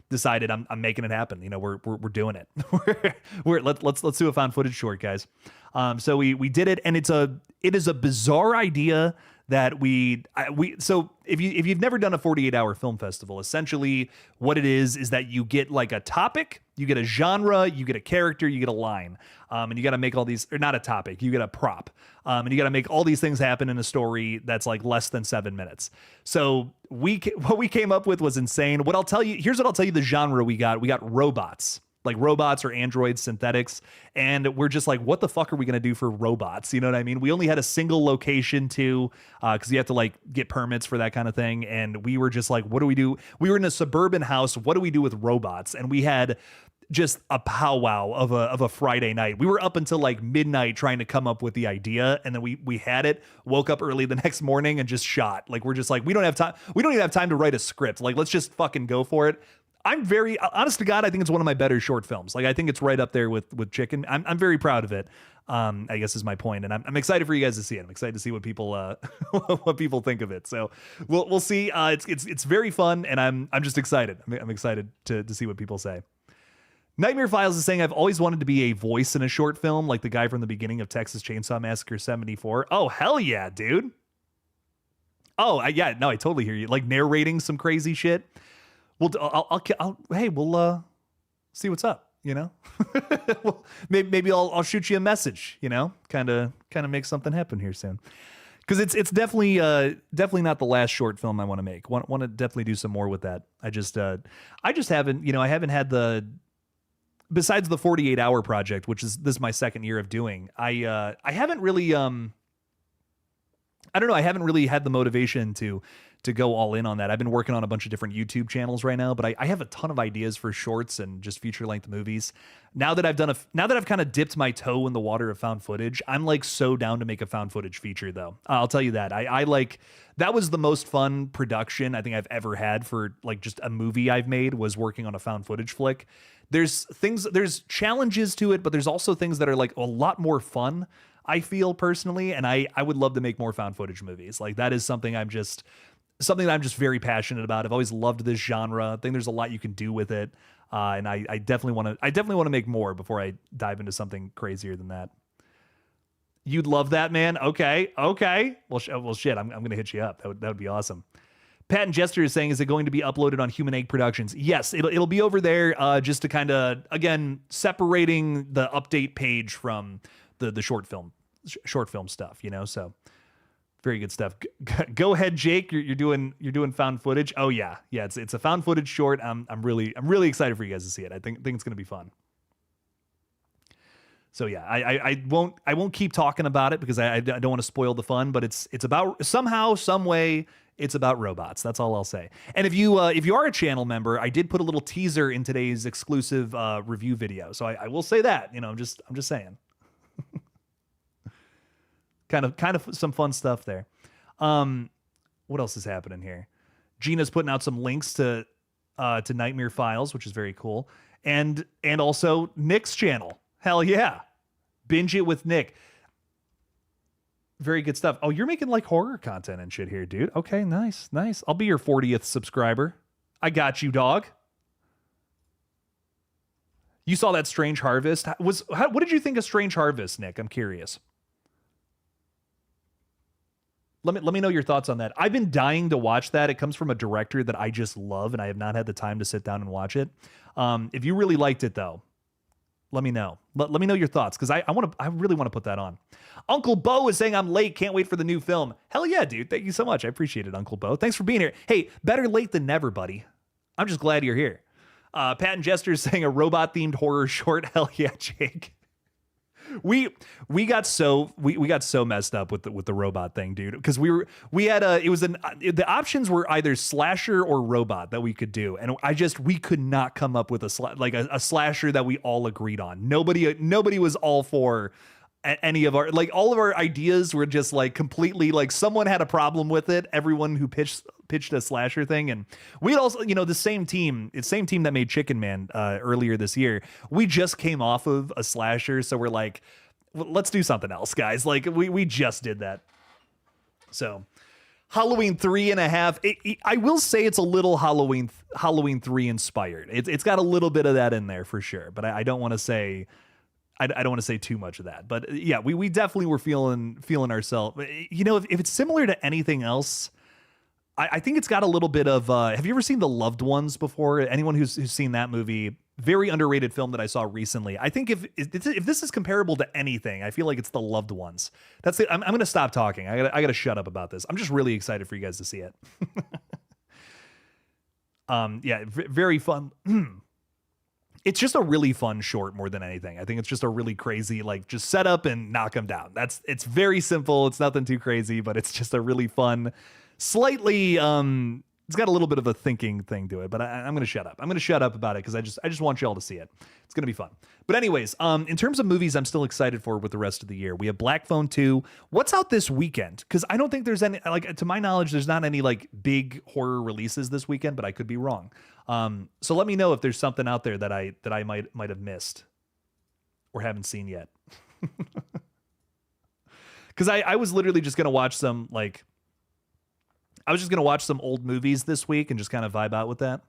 decided I'm making it happen. We're doing it. Let's do a found footage short, guys. So we did it, and it is a bizarre idea that so if you've never done a 48-hour film festival, essentially what it is that you get a topic, you get a genre, you get a character, you get a line, and you got to make all these, or not a topic, you get a prop, and you got to make all these things happen in a story that's less than 7 minutes. So what we came up with was insane. Here's what I'll tell you the genre we got robots. Robots or androids, synthetics. And we're just what the fuck are we going to do for robots? You know what I mean? We only had a single location too, because you have to get permits for that kind of thing. And we were just what do we do? We were in a suburban house. What do we do with robots? And we had just a powwow of a Friday night. We were up until midnight trying to come up with the idea. And then we had it, woke up early the next morning and just shot. We're just we don't have time. We don't even have time to write a script. Let's just fucking go for it. I'm very honest to God. I think it's one of my better short films. I think it's right up there with Chicken. I'm very proud of it. I guess is my point, and I'm excited for you guys to see it. I'm excited to see what people what people think of it. So we'll see. It's very fun, and I'm just excited. I'm excited to see what people say. Nightmare Files is saying, I've always wanted to be a voice in a short film, like the guy from the beginning of Texas Chainsaw Massacre 74. Oh hell yeah, dude. Oh yeah, no, I totally hear you. Narrating some crazy shit. We'll see what's up, well, maybe I'll shoot you a message, kind of make something happen here soon. Cause it's definitely not the last short film I want to make. Want to definitely do some more with that. I just haven't, I haven't had besides the 48-hour project, which is my second year of doing, I haven't really, I don't know. I haven't really had the motivation to go all in on that. I've been working on a bunch of different YouTube channels right now, but I have a ton of ideas for shorts and just feature length movies. Now that I've kind of dipped my toe in the water of found footage, I'm so down to make a found footage feature though. I'll tell you that. I that was the most fun production I think I've ever had for just a movie I've made, was working on a found footage flick. There's challenges to it, but there's also things that are a lot more fun, I feel personally, and I would love to make more found footage movies. That is something that I'm just very passionate about. I've always loved this genre. I think there's a lot you can do with it, and I definitely want to make more before I dive into something crazier than that. You'd love that, man. Okay. Well, shit. I'm gonna hit you up. That would be awesome. Pat and Jester is saying, is it going to be uploaded on Human Egg Productions? Yes, it'll be over there, just to kind of, again, separating the update page from the short film stuff, so very good stuff. Go ahead, Jake. You're doing found footage. Oh yeah. It's a found footage short. I'm really excited for you guys to see it. I think it's gonna be fun. So yeah, I won't keep talking about it because I don't want to spoil the fun, but it's about somehow, some way, it's about robots. That's all I'll say. And if you are a channel member, I did put a little teaser in today's exclusive review video. So I will say that, I'm just saying. kind of some fun stuff there. What else is happening here? Gina's putting out some links to Nightmare Files, which is very cool. And also Nick's channel. Hell yeah. Binge it with Nick. Very good stuff. Oh, you're making like horror content and shit here, dude. Okay, nice. I'll be your 40th subscriber. I got you, dog. You saw that Strange Harvest. What did you think of Strange Harvest, Nick? I'm curious. Let me know your thoughts on that. I've been dying to watch that. It comes from a director that I just love, and I have not had the time to sit down and watch it. If you really liked it, though, let me know. Let me know your thoughts, because I really want to put that on. Uncle Bo is saying I'm late. Can't wait for the new film. Hell yeah, dude. Thank you so much. I appreciate it, Uncle Bo. Thanks for being here. Hey, better late than never, buddy. I'm just glad you're here. Pat and Jester is saying a robot-themed horror short. Hell yeah, Jake. We got so messed up with the robot thing, dude, because the options were either slasher or robot that we could do, and we could not come up with a slasher that we all agreed on. Nobody was all for any of our, like, all of our ideas were just like completely, like, someone had a problem with it. Everyone who pitched a slasher thing, and we also, the same team that made Chicken Man earlier this year, we just came off of a slasher, so we're like, well, let's do something else, guys. Like, we just did that. So Halloween 3.5, I will say it's a little Halloween 3 inspired. It's got a little bit of that in there for sure, but I don't want to say, I don't want to say too much of that. But yeah, we definitely were feeling ourselves. If it's similar to anything else, I think it's got a little bit of, have you ever seen The Loved Ones before? Anyone who's seen that movie, very underrated film that I saw recently. I think if this is comparable to anything, I feel like it's The Loved Ones. That's it. I'm going to stop talking. I got to shut up about this. I'm just really excited for you guys to see it. Yeah, very fun. It's just a really fun short more than anything. I think it's just a really crazy, like, just set up and knock them down. It's very simple. It's nothing too crazy, but it's just a really fun, slightly, it's got a little bit of a thinking thing to it, but I'm going to shut up. I'm going to shut up about it because I just want y'all to see it. It's going to be fun. But anyways, in terms of movies I'm still excited for with the rest of the year, we have Black Phone 2. What's out this weekend? Because I don't think there's any, like, to my knowledge, there's not any, like, big horror releases this weekend, but I could be wrong. So let me know if there's something out there that I might have missed or haven't seen yet. Because I was literally just going to watch some, like, I was just going to watch some old movies this week and just kind of vibe out with that.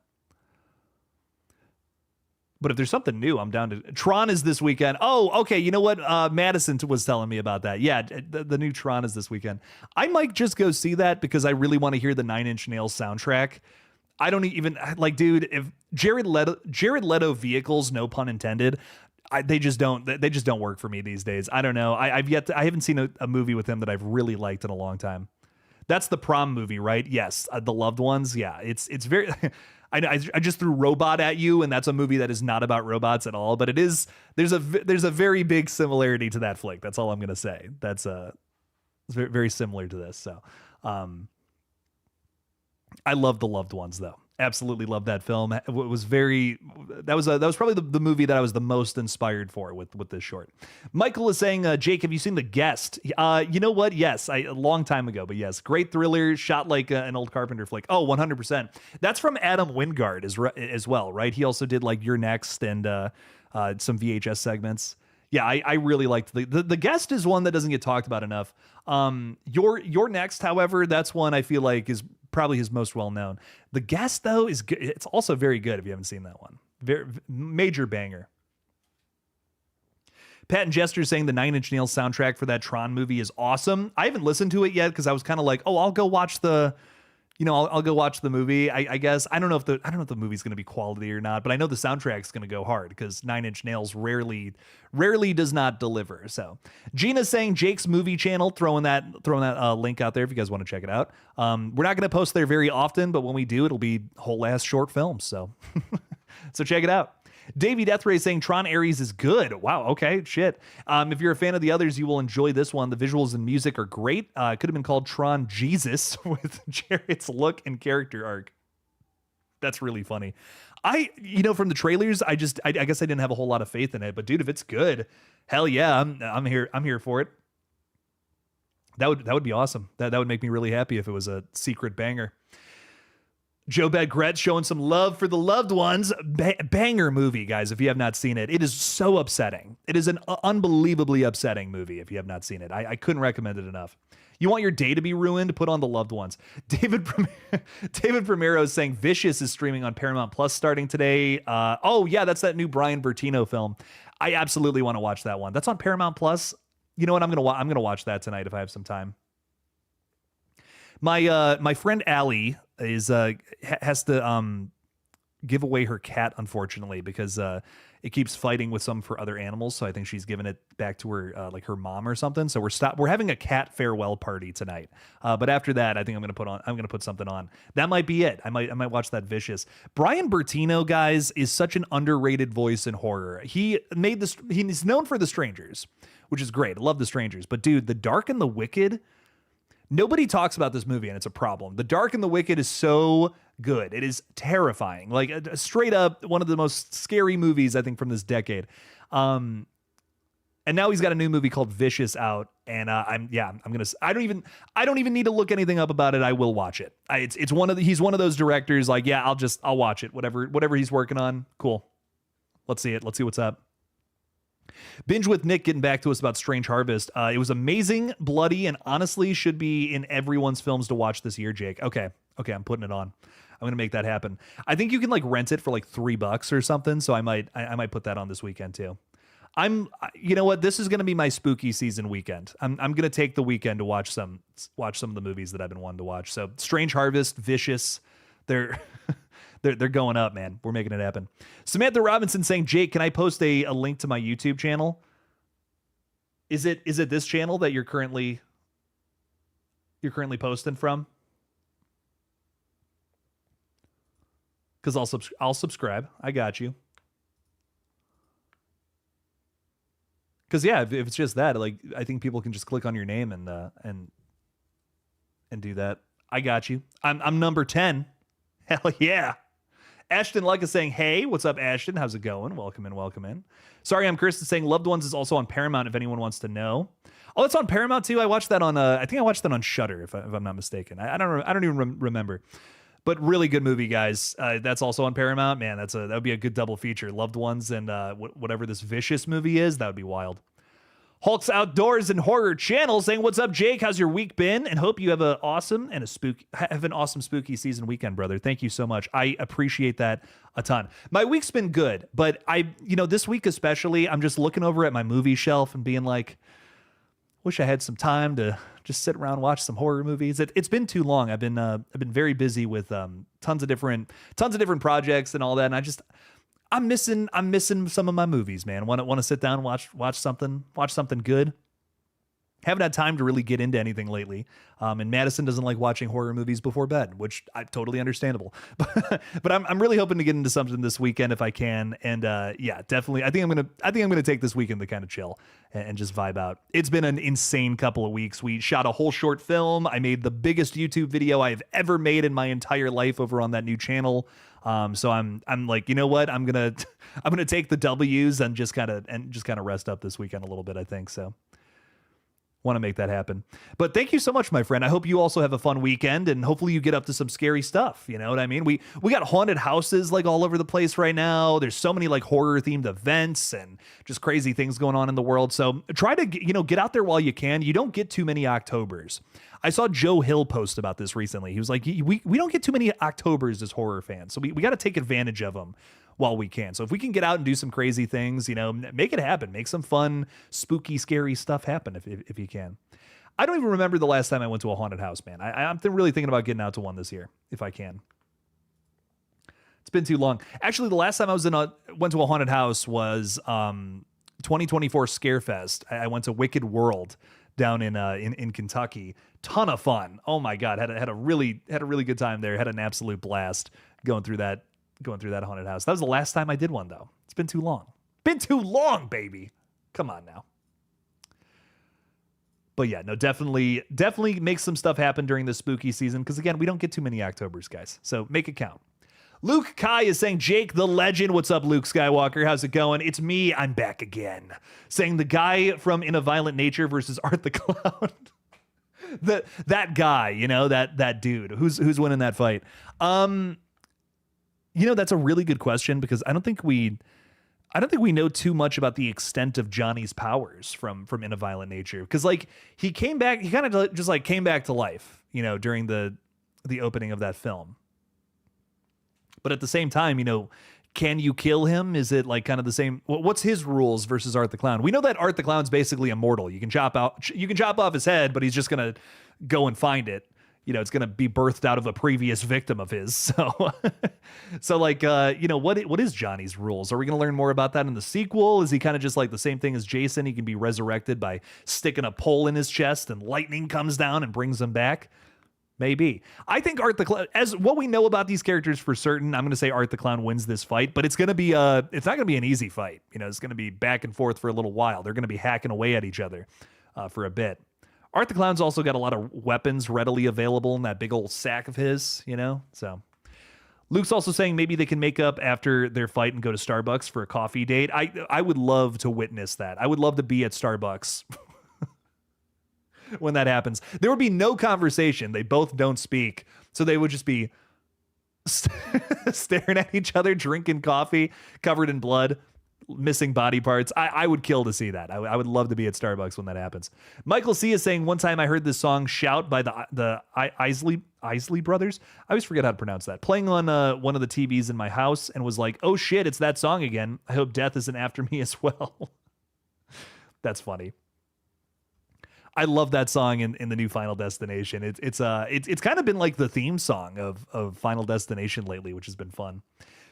But if there's something new, I'm down to... Tron is this weekend. Oh, okay. You know what? Madison was telling me about that. Yeah, the new Tron is this weekend. I might just go see that because I really want to hear the Nine Inch Nails soundtrack. I don't even... Like, dude, if Jared Leto vehicles, no pun intended, they just don't work for me these days. I don't know. I haven't seen a movie with him that I've really liked in a long time. That's the Prom movie, right? Yes, The Loved Ones. Yeah, it's very. I just threw robot at you, and that's a movie that is not about robots at all. But it is. There's a very big similarity to that flick. That's all I'm gonna say. It's very, very similar to this. So, I love The Loved Ones though. Absolutely love that film. It was very, that was probably the movie that I was the most inspired for with this short. Michael is saying, Jake, have you seen The Guest? You know what? Yes, a long time ago, but yes, great thriller, shot like an old Carpenter flick. Oh, 100%. That's from Adam Wingard as well, right? He also did like You're Next and some VHS segments. Yeah, I really liked the Guest is one that doesn't get talked about enough. You're Next, however, that's one I feel like is probably his most well known. The Guest though is good. It's also very good if you haven't seen that one. Very major banger. Pat and Jester saying the Nine Inch Nails soundtrack for that Tron movie is awesome. I haven't listened to it yet because I was kind of like, oh, I'll go watch the movie. I guess I don't know if the movie's going to be quality or not, but I know the soundtrack's going to go hard because Nine Inch Nails rarely does not deliver. So Gina's saying Jake's movie channel, throwing that link out there if you guys want to check it out. We're not going to post there very often, but when we do, it'll be whole ass short films. So so check it out. Davey Deathray saying Tron Ares is good. Wow, okay, shit. If you're a fan of the others, you will enjoy this one. The visuals and music are great. It could have been called Tron Jesus with Jared's look and character arc. That's really funny. From the trailers, I guess I didn't have a whole lot of faith in it, but dude, if it's good, hell yeah, I'm here for it. That would be awesome. That would make me really happy if it was a secret banger. Joe Bagret showing some love for the loved ones. Banger movie, guys, if you have not seen it. It is so upsetting. It is an unbelievably upsetting movie if you have not seen it. I couldn't recommend it enough. You want your day to be ruined? Put on The Loved Ones. David Primero is saying Vicious is streaming on Paramount Plus starting today. Oh, yeah, that's that new Brian Bertino film. I absolutely want to watch that one. That's on Paramount Plus. You know what? I'm gonna watch that tonight if I have some time. My friend Allie has to give away her cat, unfortunately, because it keeps fighting with some for other animals. So I think she's giving it back to her like her mom or something. So we're having a cat farewell party tonight. But after that, I think I'm gonna put something on. That might be it. I might watch that Vicious. Brian Bertino, guys, is such an underrated voice in horror. He's known for The Strangers, which is great. I love The Strangers. But dude, The Dark and the Wicked. Nobody talks about this movie, and it's a problem. The Dark and the Wicked is so good. It is terrifying. Like, straight up one of the most scary movies, I think, from this decade. And now he's got a new movie called Vicious out, and I don't even need to look anything up about it. I will watch it. He's one of those directors, like, yeah, I'll watch it. Whatever he's working on, cool. Let's see it. Let's see what's up. Binge with Nick getting back to us about Strange Harvest. It was amazing, bloody, and honestly should be in everyone's films to watch this year, Jake. Okay, I'm putting it on. I'm gonna make that happen. I think you can like rent it for like $3 or something, so I might put that on this weekend too. You know what? This is gonna be my spooky season weekend. I'm gonna take the weekend to watch some of the movies that I've been wanting to watch. So Strange Harvest, Vicious, they're going up, man. We're making it happen. Samantha Robinson saying, Jake, can I post a link to my YouTube channel? Is it this channel that you're currently posting from? Because I'll subscribe. I got you. Because yeah, if it's just that, like, I think people can just click on your name and do that. I got you. I'm number 10. Hell yeah. Ashton Luck is saying, hey, what's up, Ashton? How's it going? Welcome in. Sorry, I'm Chris is saying Loved Ones is also on Paramount if anyone wants to know. Oh, it's on Paramount too. I watched that on I think I watched that on Shudder if I'm not mistaken. I don't even remember. But really good movie, guys. That's also on Paramount. Man, that would be a good double feature. Loved Ones and whatever this Vicious movie is, that would be wild. Hulk's Outdoors and Horror Channel saying, what's up, Jake? How's your week been? And hope you have an awesome spooky season weekend, brother. Thank you so much. I appreciate that a ton. My week's been good, but this week especially, I'm just looking over at my movie shelf and being like, wish I had some time to just sit around and watch some horror movies. It's been too long. I've been very busy with tons of different projects and all that, and I'm missing some of my movies, man. Want to sit down and watch something good. Haven't had time to really get into anything lately. And Madison doesn't like watching horror movies before bed, which I totally understandable. But I'm really hoping to get into something this weekend if I can. And yeah, definitely. I think I'm gonna take this weekend to kind of chill and just vibe out. It's been an insane couple of weeks. We shot a whole short film. I made the biggest YouTube video I have ever made in my entire life over on that new channel. So I'm like, you know what? I'm gonna take the W's and just kind of rest up this weekend a little bit, I think. So want to make that happen. But thank you so much, my friend. I hope you also have a fun weekend and hopefully you get up to some scary stuff. You know what I mean? We got haunted houses like all over the place right now. There's so many like horror themed events and just crazy things going on in the world. So try to, get out there while you can. You don't get too many Octobers. I saw Joe Hill post about this recently. He was like, we don't get too many Octobers as horror fans. So we got to take advantage of them while we can. So if we can get out and do some crazy things, make it happen. Make some fun, spooky, scary stuff happen if you can. I don't even remember the last time I went to a haunted house, man. I'm really thinking about getting out to one this year if I can. It's been too long. Actually, the last time I went to a haunted house was 2024 Scarefest. I went to Wicked World down in Kentucky. Ton of fun. Oh my God, had a really good time there. Had an absolute blast going through that haunted house. That was the last time I did one though. It's been too long. Been too long, baby. Come on now. But yeah, no, definitely make some stuff happen during the spooky season, because again, we don't get too many Octobers, guys. So make it count. Luke Kai is saying, Jake the legend. What's up, Luke Skywalker? How's it going? It's me. I'm back again. Saying the guy from In a Violent Nature versus Art the Clown. that guy, you know, that dude. Who's winning that fight? You know, that's a really good question, because I don't think we know too much about the extent of Johnny's powers from In a Violent Nature, because like he came back, he kind of just like came back to life, you know, during the opening of that film. But at the same time, you know, can you kill him? Is it like kind of the same? What's his rules versus Art the Clown? We know that Art the Clown's basically immortal. You can chop off his head, but he's just gonna go and find it. You know, it's going to be birthed out of a previous victim of his. So like, you know, what is Johnny's rules? Are we going to learn more about that in the sequel? Is he kind of just like the same thing as Jason? He can be resurrected by sticking a pole in his chest and lightning comes down and brings him back. Maybe. I think Art the Clown, as what we know about these characters for certain, I'm going to say Art the Clown wins this fight, but it's going to be it's not going to be an easy fight. You know, it's going to be back and forth for a little while. They're going to be hacking away at each other for a bit. Art the Clown's also got a lot of weapons readily available in that big old sack of his, you know? So Luke's also saying maybe they can make up after their fight and go to Starbucks for a coffee date. I would love to witness that. I would love to be at Starbucks when that happens. There would be no conversation. They both don't speak. So they would just be staring at each other, drinking coffee, covered in blood, missing body parts. I would kill to see that. I would love to be at Starbucks when that happens. Michael C is saying, one time I heard this song Shout by the Isley Brothers. I always forget how to pronounce that. Playing on one of the TVs in my house, and was like, oh shit, it's that song again. I hope death isn't after me as well. That's funny. I love that song in the new Final Destination. It's kind of been like the theme song of Final Destination lately, which has been fun.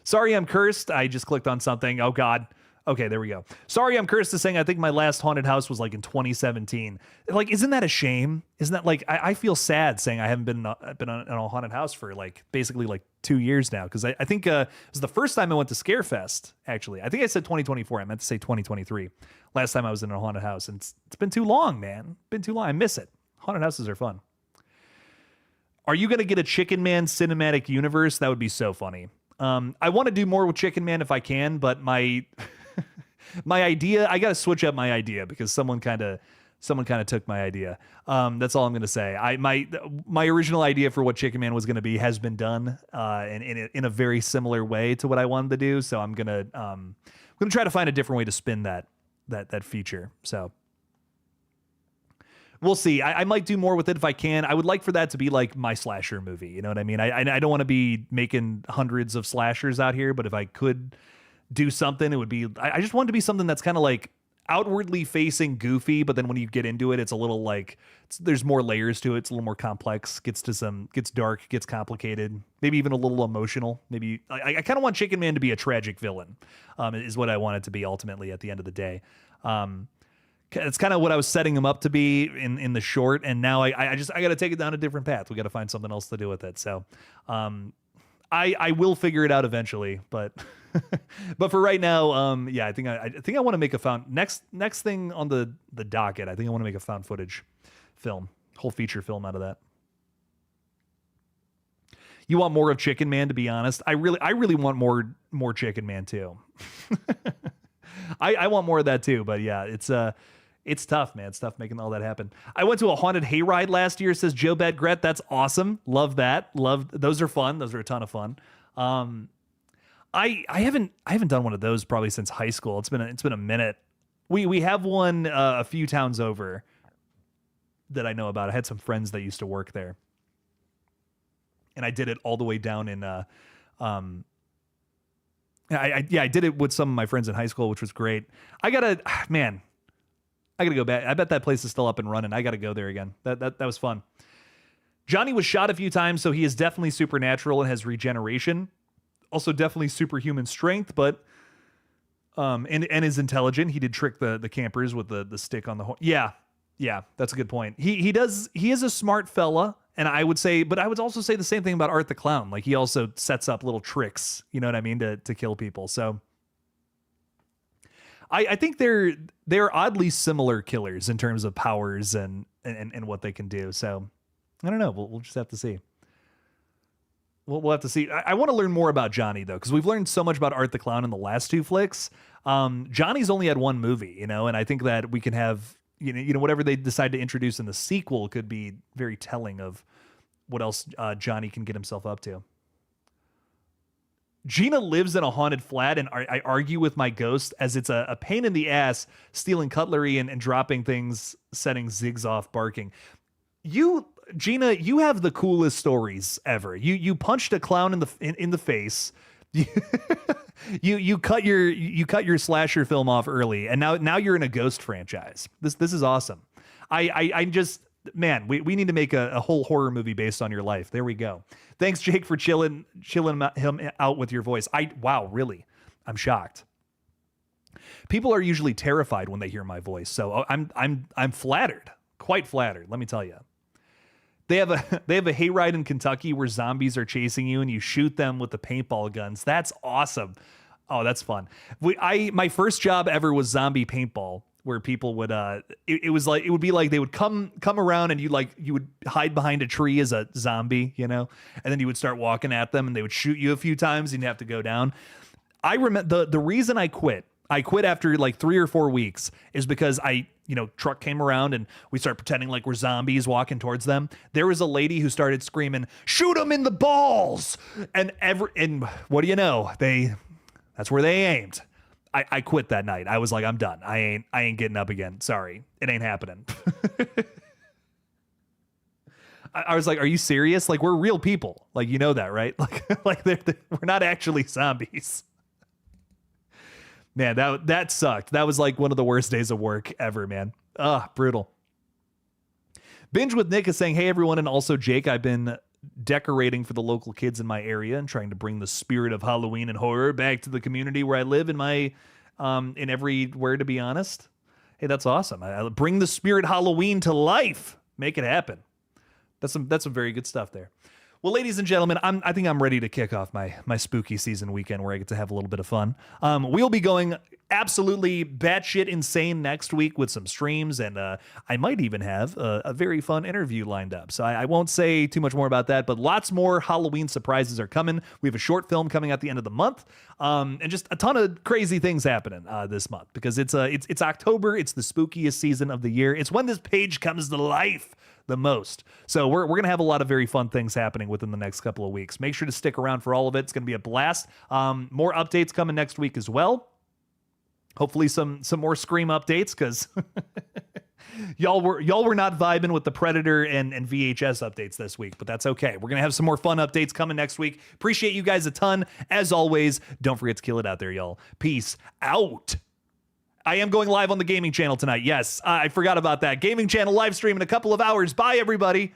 Sorry, I'm cursed. I just clicked on something. Oh God. Okay, there we go. Sorry, I'm cursed is saying I think my last haunted house was like in 2017. Like, isn't that a shame? Isn't that like I feel sad saying I haven't been in a haunted house for like basically like 2 years now, because I think it was the first time I went to Scarefest. Actually, I think I said 2024. I meant to say 2023. Last time I was in a haunted house, and it's been too long, man. Been too long. I miss it. Haunted houses are fun. Are you gonna get a Chicken Man cinematic universe? That would be so funny. I want to do more with Chicken Man if I can, but my idea, I got to switch up my idea because someone kind of took my idea. That's all I'm going to say. My original idea for what Chicken Man was going to be has been done, in a very similar way to what I wanted to do. So I'm going to try to find a different way to spin that feature. So we'll see. I might do more with it if I can. I would like for that to be like my slasher movie. You know what I mean? I don't want to be making hundreds of slashers out here, but if I could do something, it would be, I just want it to be something that's kind of like outwardly facing goofy, but then when you get into it, it's a little like, there's more layers to it. It's a little more complex, gets dark, gets complicated, maybe even a little emotional. Maybe I kind of want Chicken Man to be a tragic villain, is what I want it to be ultimately at the end of the day. It's kind of what I was setting him up to be in the short, and now I got to take it down a different path. We got to find something else to do with it. So, I will figure it out eventually, but but for right now, yeah, I think I want to make a next thing on the docket. I think I want to make a found footage film, whole feature film out of that. You want more of Chicken Man, to be honest. I really want more Chicken Man too. I want more of that too, but yeah, it's tough, man. It's tough making all that happen. I went to a haunted hayride last year, says Joe Bedgret. That's awesome. Love that. Those are fun. Those are a ton of fun. I haven't done one of those probably since high school. It's been a minute. We have one a few towns over that I know about. I had some friends that used to work there, and I did it all the way down in I did it with some of my friends in high school, which was great. I gotta go back. I bet that place is still up and running. I gotta go there again. That was fun. Johnny was shot a few times, so he is definitely supernatural and has regeneration. Also definitely superhuman strength, but and is intelligent. He did trick the campers with the stick on the horn. Yeah, that's a good point. He is a smart fella, and I would also say the same thing about Art the Clown. Like, he also sets up little tricks, you know what I mean, to kill people. So I think they're oddly similar killers in terms of powers and what they can do. So I don't know. We'll just have to see. We'll have to see. I want to learn more about Johnny though, because we've learned so much about Art the Clown in the last two flicks. Johnny's only had one movie, you know, and I think that we can have you know whatever they decide to introduce in the sequel could be very telling of what else Johnny can get himself up to. Gina lives in a haunted flat, and I argue with my ghost as it's a pain in the ass stealing cutlery and dropping things, setting Ziggs off barking. Gina, you have the coolest stories ever. You punched a clown in the face. You cut your slasher film off early, and now you're in a ghost franchise. This is awesome. I just, man, we need to make a whole horror movie based on your life. There we go. Thanks, Jake, for chilling him out with your voice. Wow, really, I'm shocked. People are usually terrified when they hear my voice, so I'm flattered, quite flattered. Let me tell you. They have a hayride in Kentucky where zombies are chasing you and you shoot them with the paintball guns. That's awesome. Oh, that's fun. My first job ever was zombie paintball, where people would it would be like they would come around and you would hide behind a tree as a zombie, you know, and then you would start walking at them and they would shoot you a few times and you'd have to go down. I remember the reason I quit after like 3 or 4 weeks is because truck came around and we start pretending like we're zombies walking towards them. There was a lady who started screaming, "Shoot them in the balls!" And what do you know? That's where they aimed. I quit that night. I was like, I'm done. I ain't getting up again. Sorry. It ain't happening. I was like, are you serious? Like, we're real people. Like, you know that, right? Like we're not actually zombies. Man, that sucked. That was like one of the worst days of work ever, man. Brutal. Binge with Nick is saying, hey, everyone, and also Jake, I've been decorating for the local kids in my area and trying to bring the spirit of Halloween and horror back to the community where I live in everywhere, to be honest. Hey, that's awesome. I bring the spirit Halloween to life. Make it happen. That's some very good stuff there. Well, ladies and gentlemen, I think I'm ready to kick off my spooky season weekend where I get to have a little bit of fun. We'll be going absolutely batshit insane next week with some streams, and I might even have a very fun interview lined up. So I won't say too much more about that, but lots more Halloween surprises are coming. We have a short film coming at the end of the month, and just a ton of crazy things happening this month because it's October. It's the spookiest season of the year. It's when this page comes to life the most. So we're going to have a lot of very fun things happening within the next couple of weeks. Make sure to stick around for all of it. It's going to be a blast. More updates coming next week as well. Hopefully some more Scream updates because y'all were not vibing with the Predator and VHS updates this week, but that's okay. We're going to have some more fun updates coming next week. Appreciate you guys a ton. As always, don't forget to kill it out there, y'all. Peace out. I am going live on the gaming channel tonight. Yes, I forgot about that. Gaming channel live stream in a couple of hours. Bye, everybody.